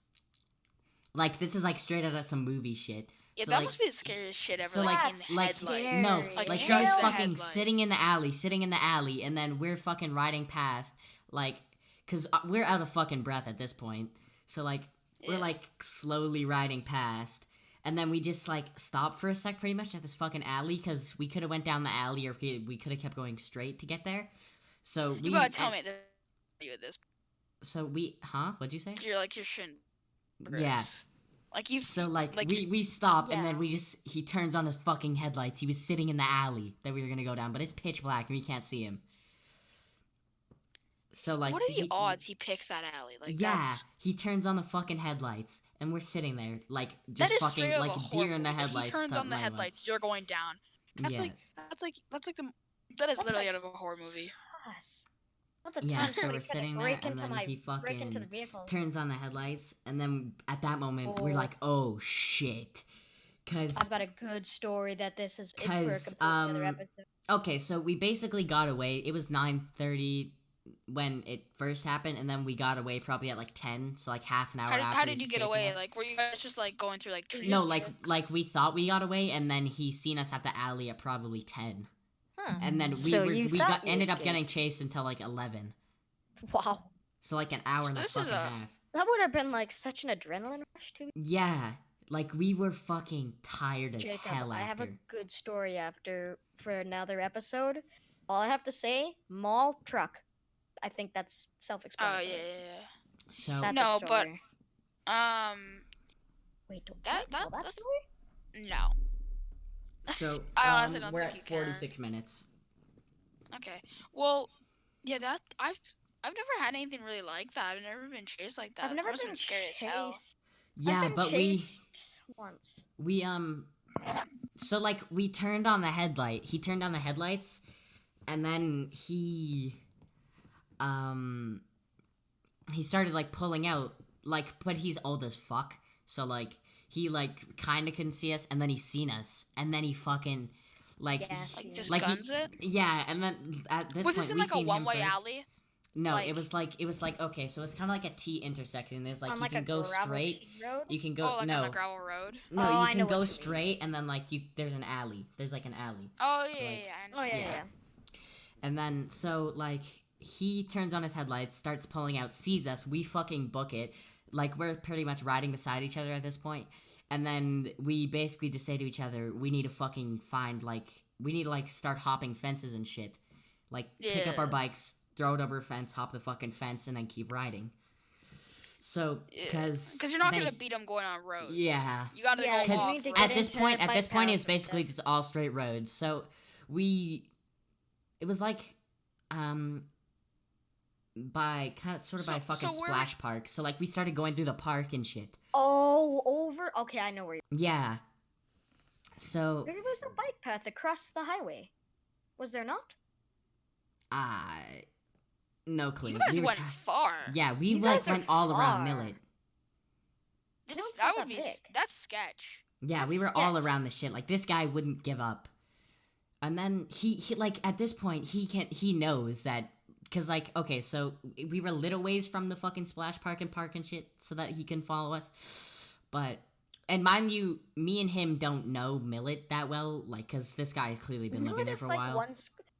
Like, this is, like, straight out of some movie shit. Yeah, So, that like, must be the scariest shit ever. So like, like, seeing the like headlights. no, Like, like just he was the fucking headlights. sitting in the alley, and then we're fucking riding past, like, cause we're out of fucking breath at this point. So like, we're Yeah. like slowly riding past, and then we just like stop for a sec, pretty much at this fucking alley, cause we could have went down the alley or we could have kept going straight to get there. So You gotta tell me to you at this. So what'd you say? You're shitting. Yeah. Like you. So like Like we stop and then Yeah. he turns on his fucking headlights. He was sitting in the alley that we were gonna go down, but it's pitch black and we can't see him. So like what are the odds he picks that alley? Like he turns on the fucking headlights and we're sitting there like that just is fucking straight up like a horror deer in the movie. Like, headlights. he turns on the my headlights, lights. you're going down. That's Yeah. that is That's literally like out of a horror movie. Us. Not the Yeah, time so somebody we're tried to sitting there break and into then my he break into the fucking vehicle. turns on the headlights and then at that moment we're Oh. like, oh shit. Cause I've got a good story that this is. It's for a completely other episode. okay, so we basically got away. It was 9:30 when it first happened, and then we got away probably at like 10, so like half an hour after. How did he you was get chasing away? us. Like, were you guys just like going through like trees? No, like we thought we got away, and then he seen us at the alley at probably 10, Huh. and then So you thought you ended up escaped. getting chased until like 11. Wow. So like an hour So and a this is fucking a- half. That would have been like such an adrenaline rush to me. Yeah, like we were fucking tired as Jacob, hell I after. have a good story for another episode. All I have to say, mall truck. I think that's Oh self-explanatory. yeah. So That's No, a story. Wait, don't that tell that that's story? no. so I honestly don't we're think at you can. 46 minutes. Okay. Well, yeah, that I've never had anything really like that. I've never been chased like that. I've never That must have been scary as hell. chased. Yeah, I've been but chased once. we so like we turned on the headlight. He turned on the headlights and then he started like pulling out like but he's old as fuck. So like he like kind of couldn't see us and then he seen us and then he fucking like Yeah, Like just like he- guns it. yeah, and then at this Was point this in we like a seen him one-way first. alley? No, like- it was like okay, so it's kind of like a T intersection. There's like on you like can a go gravel straight. T road. You can go Oh, like no. on a gravel road. No, Oh, you I can know go what you mean. straight and then like there's an alley. There's like an alley. Oh So, yeah, like- yeah. I Oh yeah, understand. yeah. And then so like he turns on his headlights, starts pulling out, sees us, we fucking book it. Like we're pretty much riding beside each other at this point. And then we basically just say to each other, we need to fucking find we need to like start hopping fences and shit. Like pick up our Yeah. bikes, throw it over a fence, hop the fucking fence, and then keep riding. So, because you're not gonna beat them going on roads. Yeah. You gotta Yeah, go you off. need to road. get at this into point, bike it's paths basically and just all straight roads. So it was like by kind of sort of by a So- fucking so where- splash park. So like we started going through the park and shit. Oh, over. Okay, I know where. Yeah. So There was a bike path across the highway. Was there not? no clue. You guys We were went ti- far. Yeah, we You like guys are went all around far. Millet. Millet's That not would that be big. that's sketch. Yeah, That's we were all sketch. around the shit. Like this guy wouldn't give up. And then he like at this point he knows that cuz like okay, so we were a little ways from the fucking splash park and shit so that he can follow us. But and mind you, me and him don't know Millet that well like cuz this guy has clearly been living Millet there is for a like while.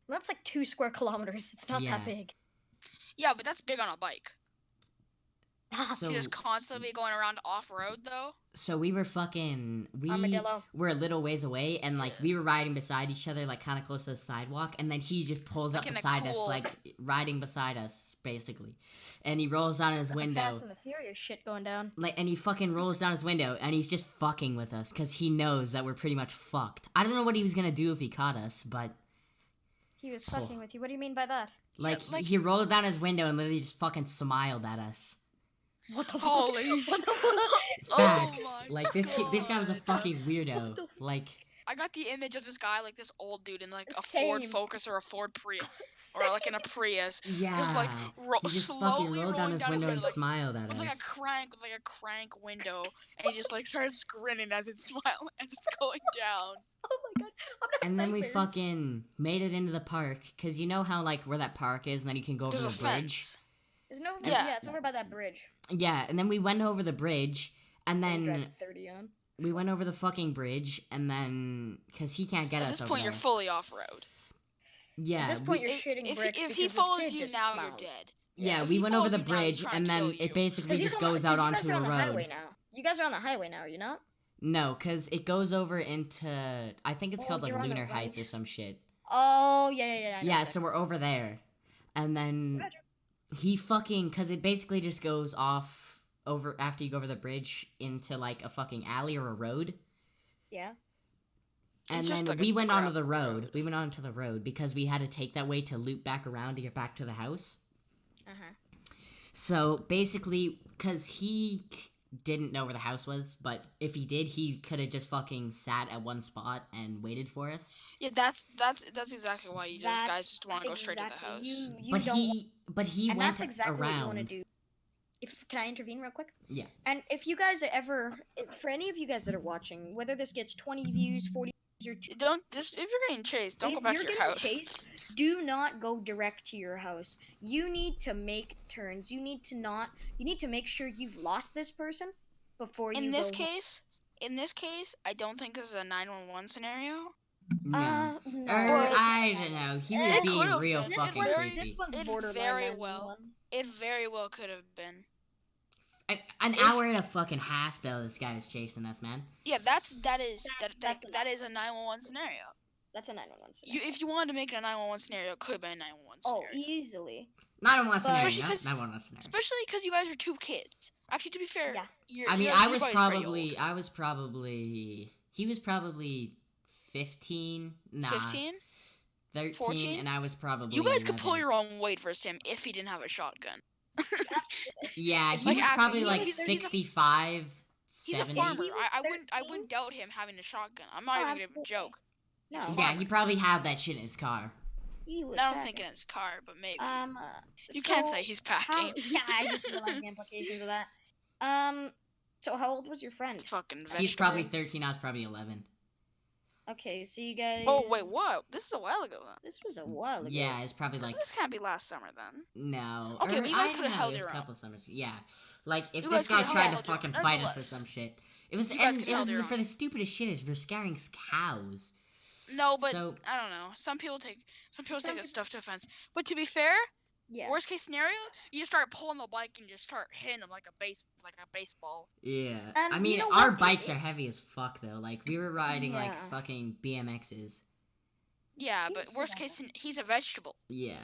that's like 2 square kilometers. It's not Yeah. that big. Yeah, but that's big on a bike. So To just constantly going around off road though. so we were fucking we Armadillo. were a little ways away and like we were riding beside each other like kind of close to the sidewalk and then he just pulls Like up in a beside us cool- like riding beside us basically and he rolls down his window Fast and the Furious shit going down. like and he fucking rolls down his window and he's just fucking with us because he knows that we're pretty much fucked. I don't know what he was gonna do if he caught us, but He was fucking with you. What do you mean by that? like, like- he rolled down his window and literally just fucking smiled at us. What the fuck? Holy What the fuck? Facts. Oh my like this guy was a God. fucking weirdo. Like I got the image of this guy, like this old dude in like a Ford Same. Focus or a Ford Prius, or like in a Prius, yeah, just like he just slowly fucking rolled down rolling his down his window and window, like, smiled at with us. like a crank window, and he just like starts grinning as it's smiling as it's going down. Oh my god. I'm not And then we nightmares. fucking made it into the park, cause you know how like where that park is, and then you can go over There's a the bridge. fence. There's no. Yeah. Yeah, it's over by that bridge. Yeah, and then we went over the bridge, and That you drive then at 30 on. we went over the fucking bridge, and then cause he can't get At us this over point, there. you're fully off road. Yeah, At this point, you're If, shitting if, bricks he, if because he this follows kid you just now, smiled. you're dead. yeah, if we he went over follows the you now, he's bridge, trying and to then kill it you. basically 'Cause just he's on the- goes 'cause out you guys onto are a on the highway road. now. You guys are on the highway now, are you not? No, cause it goes over into I think it's Oh, called like you're on the Lunar right. Heights or some shit. Oh yeah, yeah, yeah. I know Yeah, that. so we're over there. And then Gotcha. he fucking, because it basically just goes off over after you go over the bridge into like a fucking alley or a road. Yeah. And It's just then like we a went onto the gravel road. road. We went onto the road because we had to take that way to loop back around to get back to the house. Uh-huh. So basically, because he didn't know where the house was, but if he did, he could have just fucking sat at one spot and waited for us. Yeah, that's exactly why you guys That's just want to go straight to the exactly house. you But don't he and went that's exactly what you want to around. do. If can I intervene real quick? Yeah. And if you guys are ever, for any of you guys that are watching, whether this gets 20 views, 40 views, or Don't just if you're getting chased, don't go if back you're to your getting house. chased, do not go direct to your house. You need to make turns. You need to make sure you've lost this person before you In go this home. case, I don't think this is a 911 scenario. No. No. I don't know. He was It being could've real been. fucking Very- This creepy. one's it borderline very 911. It very well could have been. An hour and a fucking half though. This guy was chasing us, man. Yeah, that is That's that is a 911 scenario. That's a 911 scenario. If you wanted to make it a 911 scenario, it could have been a 911 Oh, scenario. easily. Not on one scenario. Especially 'cause- Not one scenario. Especially because you guys are two kids. Actually, to be fair, Yeah. you're, I mean, you're, I your was buddy's pretty probably, old. I was probably, he was probably 15, nah, 15. 13, 14? and I was probably You guys 11. could pull your own weight versus him if he didn't have a shotgun. Yeah, he Like, was actually, probably he's a- like he's a- 65, He's 70. a farmer. He was I wouldn't 13? doubt him having a shotgun. I'm not Oh, even gonna absolutely. joke. No. He's a Yeah, farmer. he probably had that shit in his car. He was I don't packing. think in his car, but maybe. You So can't say he's packing. yeah, I just realized the implications of that. So how old was your friend? Fucking vegetable. He's probably 13, I was probably 11. Okay, so you guys. Oh wait, what? This is a while ago. Then. This was a while ago. Yeah, it's probably like, This can't be last summer then. no. Okay, or, but you guys I could've don't know, held it was your a own. couple summers. Yeah, like if You this guys guy could've tried to held your fucking own, fight us or nonetheless. some shit. It was, You guys and could've it was held your for own. the stupidest shit is for scaring cows. No, but So- I don't know. Some people take Some that people- stuff to offense. But to be fair, Yeah. worst case scenario, you just start pulling the bike and just start hitting them like a baseball. Yeah. And I you mean, know our what? bikes are heavy as fuck though. Like we were riding like Yeah. fucking BMXs. Yeah, He's but worst a case, he's a vegetable. Yeah.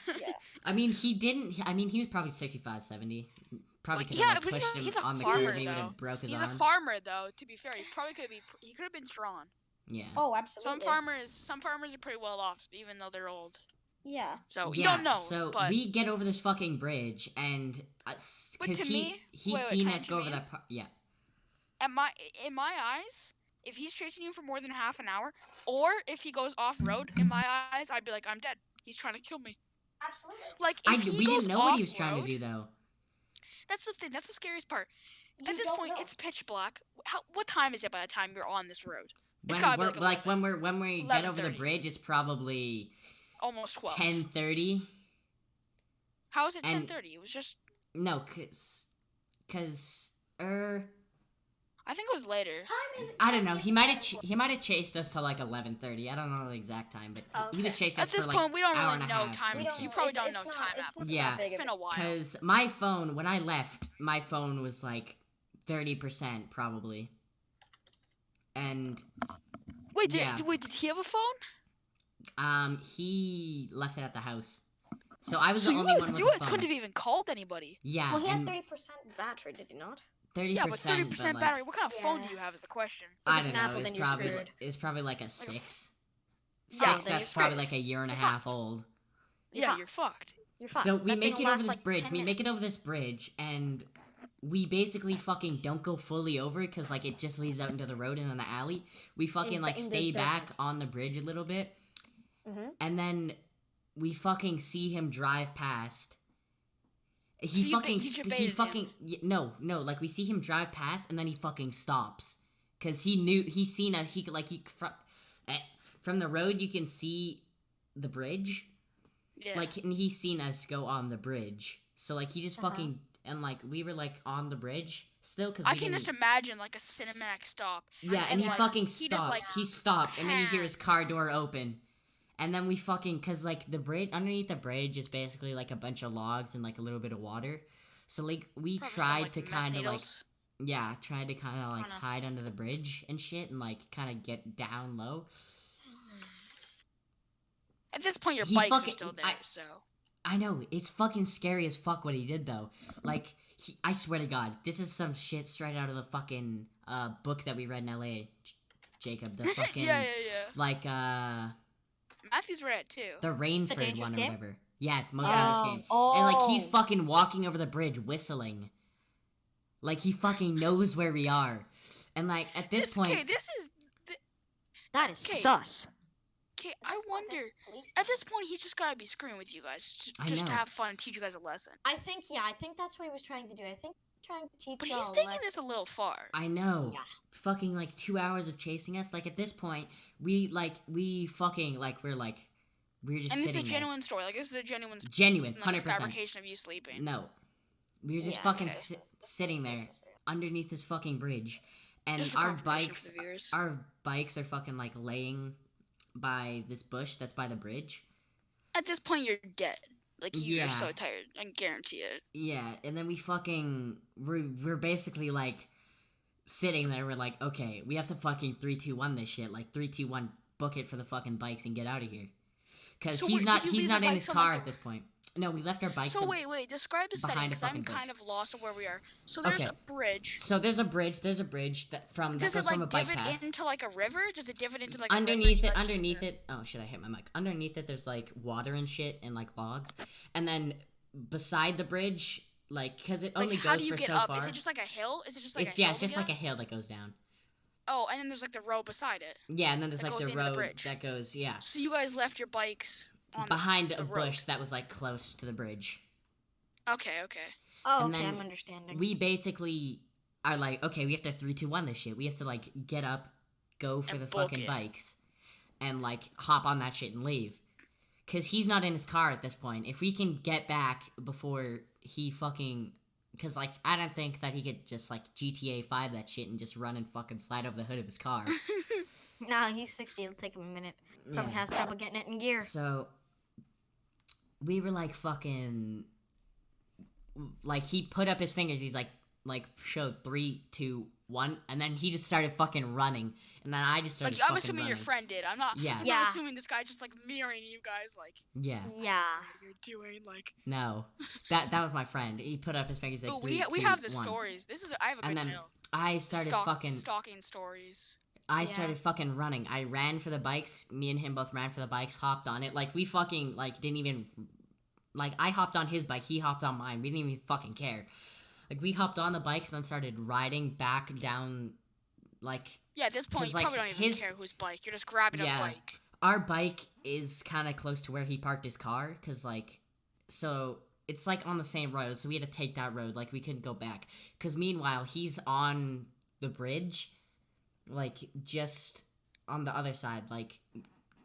Yeah. I mean, he didn't. I mean, he was probably 65, 70. Probably Well, could yeah, have like, but pushed him he's a on the farmer, curb and he would though. have broke his He's arm. a farmer, though. To be fair, he probably could be. He could have been strong. Yeah. Oh, absolutely. Some farmers are pretty well off, even though they're old. Yeah. So yeah, you don't know. So but we get over this fucking bridge and But because to he me- he wait, seen can I us go over intervene? that part. Yeah. in my eyes, if he's chasing you for more than half an hour, or if he goes off road, in my eyes, I'd be like, I'm dead. He's trying to kill me. Absolutely. Like if he We goes didn't know what he was off-road- trying to do though. That's the thing. That's the scariest part. You At this don't point, know. it's pitch black. What time is it by the time you're on this road? It's When gotta be we're, like 11, when we get over the 11:30. bridge, it's probably almost 12. 10:30. How is it and- 10:30? It was just. No, cause I think it was later. I don't know. He might have chased us till like 11:30. I don't know the exact time, but he was chasing us At this for point, like we don't hour really and a know half, time. some We don't shit. You probably It's- don't know it's time not- after. it's not that. that It's big been of a while. Cause my phone, when I left, my phone was like 30% probably, and Wait, yeah. did he have a phone? he left it at the house, so I was So the you only guys, one with you a guys phone. couldn't have even called anybody. Yeah, Well, he had and 30% battery, did he not? 30%. Yeah, but 30% like, battery. What kind of phone do Yeah. you have? Is the question. I it's don't an know. Apple, then It's you're probably screwed. it's probably like a 6. Yeah, 6 then that's you're probably screwed. like a year and a You're half old. Yeah, fucked. you're fucked. You're fine. So we That thing make will it over last, this like, bridge. 10 We make it minutes. over this bridge, and we basically fucking don't go fully over it because like it just leads out into the road and in the alley. We fucking like in the stay back darkness. on the bridge a little bit, Mhm. and then we fucking see him drive past. He So you fucking you he debated fucking no, like we see him drive past and then he fucking stops because he seen a from the road you can see the bridge. Yeah. Like, and he's seen us go on the bridge. So, like, he just Uh-huh. fucking, and, like, we were, like, on the bridge still, because I we can didn't... just imagine like a cinematic stop. Yeah, and and, he like, fucking he stopped. just, like, He stopped, and then you hear his car pants. door open. And then we fucking, because, like, the bridge, underneath the bridge is basically, like, a bunch of logs and, like, a little bit of water. So, like, we Probably some, tried like, to meth kind of, like, needles. yeah, tried to kind of, like, Honest. hide under the bridge and shit and, like, kind of get down low. At this point, your He bikes are fucking- still there, so. I know, it's fucking scary as fuck what he did though. Like, I swear to God, this is some shit straight out of the fucking book that we read in LA, Jacob. The fucking Yeah, yeah, yeah. like Matthew's read it too. the Rainford Dangerous one or Game? whatever. Yeah, most Yeah. dangerous game. Oh. And like he's fucking walking over the bridge whistling. Like he fucking knows where we are. And like at this point, Okay, this is. That is Okay. sus. Okay, I wonder. At this point, he's just gotta be screwing with you guys, I just to know. have fun and teach you guys a lesson. I think that's what he was trying to do. I think trying to teach But y'all he's a taking lesson. this a little far. I know. Yeah. Fucking like 2 hours of chasing us. Like at this point, we fucking like we're just And this is a sitting there. genuine story. Like this is a genuine story. Genuine, Like a 100%. fabrication of you sleeping. No. We were just Yeah, fucking okay. sitting there underneath this fucking bridge. And Just for our confirmation bikes for the viewers. our bikes are fucking like laying by this bush that's by the bridge. At this point, you're dead. Like you're Yeah. so tired. I guarantee it. Yeah, and then we're basically like sitting there, we're like, okay, we have to fucking 3-2-1 this shit, like 3-2-1 book it for the fucking bikes and get out of here. Cause So he's wait, not did you he's leave the not in his bikes on, car like, at this point. No, we left our bikes. So wait, describe the setting behind a because I'm fucking bush. kind of lost of where we are. So there's Okay. a bridge. So there's a bridge that Does goes it from a like bike divot path. into like a river? Does it divot into like Underneath a it, river? oh shit, I hit my mic. Underneath it, there's like water and shit and like logs, and then beside the bridge, like, cause it only Like how goes do you for get so up? far. Is it just like a hill? Is it just like It's a hill? it's to just get like a up? hill that goes down. Oh, and then there's like the road beside it. Yeah, and then there's That like goes the into the road bridge. that goes, yeah, So you guys left your bikes on behind the a road. bush that was like close to the bridge. Okay, okay. Oh, And okay, then I'm understanding. We basically are like, okay, we have to 3-2-1 this shit. We have to like get up, go for And the book fucking it. bikes, and like hop on that shit and leave. Cause he's not in his car at this point. If we can get back before he fucking, cause like I don't think that he could just like GTA 5 that shit and just run and fucking slide over the hood of his car. Nah, he's 60. It'll take him a minute. Probably Yeah. has trouble getting it in gear. So we were like fucking, like he put up his fingers. He's like showed 3-2-1, and then he just started fucking running, and then I just started. Like I'm fucking assuming running. your friend did. I'm not. Yeah. I'm Yeah. not assuming this guy just like mirroring you guys. Like Yeah. Yeah. what you're doing. Like. No, that was my friend. He put up his fingers like Oh, 3, we 2, have the 1. stories. This is I have a good And then tale. I started fucking. Stalking stories. I Yeah. started fucking running. I ran for the bikes. Me and him both ran for the bikes. Hopped on it. Like we fucking like didn't even. Like I hopped on his bike. He hopped on mine. We didn't even fucking care. Like we hopped on the bikes and then started riding back down. Like Yeah, at this point, 'Cause, you like, probably don't even his- care whose bike. You're just grabbing Yeah. a bike. our bike is kind of close to where he parked his car. Cause like, so it's like on the same road. So we had to take that road. Like we couldn't go back. Cause meanwhile he's on the bridge. Like just on the other side. Like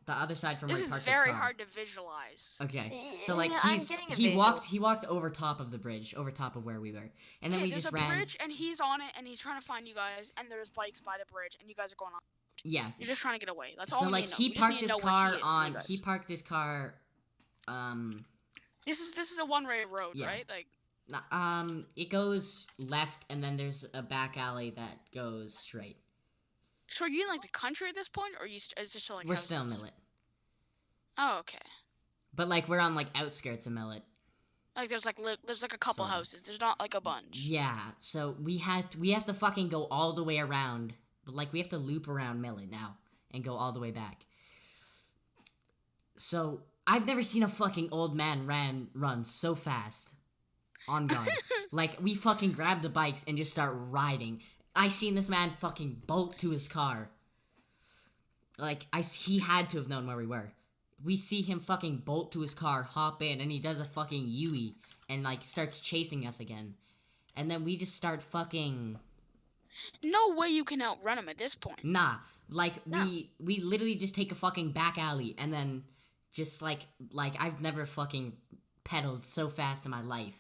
the other side from where This he is parked very his car. hard to visualize. Okay, so like I'm getting a he visual. walked over top of the bridge, over top of where we were, and then Okay, we there's just a ran. bridge, and he's on it, and he's trying to find you guys, and there's bikes by the bridge, and you guys are going on. Yeah. You're just trying to get away. That's all So we like need to know. he We just parked need to his know where car he is, you on. guys. He parked his car. This is a one-way road, Yeah. right? Like It goes left, and then there's a back alley that goes straight. so are you in like the country at this point, or is it still like We're houses? still in Millet, Oh, okay. but like we're on like outskirts of Millet. Like there's like a couple Sorry. houses. There's not like a bunch. Yeah. So we have to fucking go all the way around, but like we have to loop around Millet now and go all the way back. So I've never seen a fucking old man run so fast on guard. Like we fucking grab the bikes and just start riding. I seen this man fucking bolt to his car. Like he had to have known where we were. We see him fucking bolt to his car, hop in, and he does a fucking Yui and like starts chasing us again. And then we just start fucking No way you can outrun him at this point. nah. Like we literally just take a fucking back alley and then just like I've never fucking pedaled so fast in my life.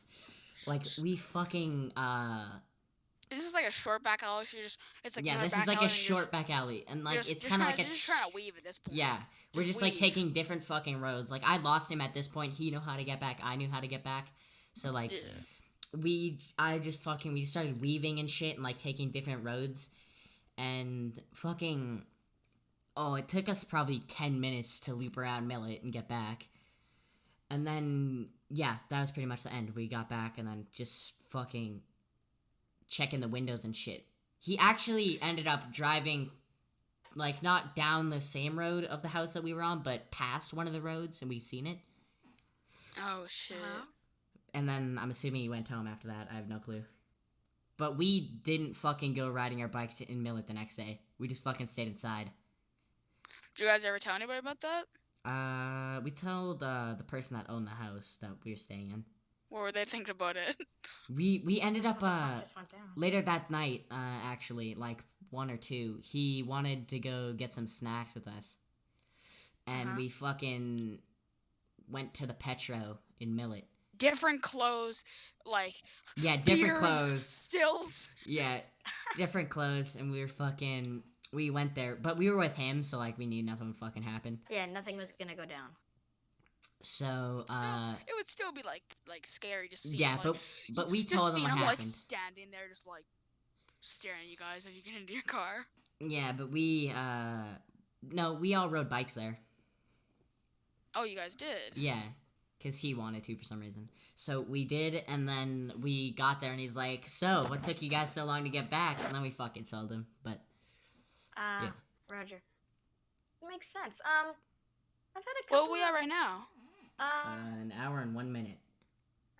Like we fucking Is this like a short back alley? So it's like yeah, another this back is like alley a and short back alley, and like you're it's kind of like a you're just trying to weave at this point. yeah. We're just like weave. taking different fucking roads. Like I lost him at this point. He knew how to get back. I knew how to get back. So like Yeah. we started weaving and shit and like taking different roads, and fucking Oh, it took us probably 10 minutes to loop around Millet and get back. And then, yeah, that was pretty much the end. We got back and then just fucking checking the windows and shit. He actually ended up driving, like, not down the same road of the house that we were on, but past one of the roads, and we seen it. Oh shit. And then I'm assuming he went home after that. I have no clue. But we didn't fucking go riding our bikes in Millet the next day. We just fucking stayed inside. Did you guys ever tell anybody about that? We told the person that owned the house that we were staying in. What were they thinking about it? We ended up Just went down. later that night, actually, like 1 or 2, he wanted to go get some snacks with us. And we fucking went to the Petro in Millet. Different clothes, like Yeah, different beards, clothes. stills. Yeah, different clothes, and we went there, but we were with him, so like we knew nothing would fucking happen. Yeah, nothing was gonna go down. So It would still be like scary to see. yeah, him, like, but we just told him seeing what him happened. like standing there, just like staring at you guys as you get into your car. Yeah, but we no, we all rode bikes there. Oh, you guys did? Yeah, because he wanted to for some reason. So we did, and then we got there, and he's like, "So, what took you guys so long to get back?" And then we fucking told him. But yeah. Roger. Makes sense. I've had a couple. Well, we are right now. An hour and 1 minute.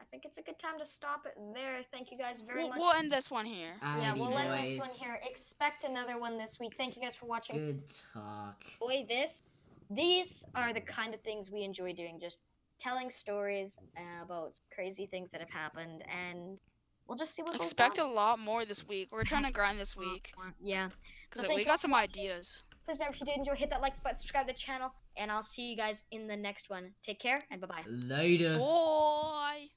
I think it's a good time to stop it there. Thank you guys very much. We'll end this one here. Yeah, Alrighty, we'll end this boys. one here. Expect another one this week. Thank you guys for watching. Good talk. Boy, these are the kind of things we enjoy doing. Just telling stories about crazy things that have happened, and we'll just see what goes Expect on. a lot more this week. We're trying to grind this week Yeah. because thank we you got all some for watching. ideas. Please remember, if you did enjoy, hit that like button, subscribe to the channel, and I'll see you guys in the next one. Take care, and bye-bye. Later. Boy.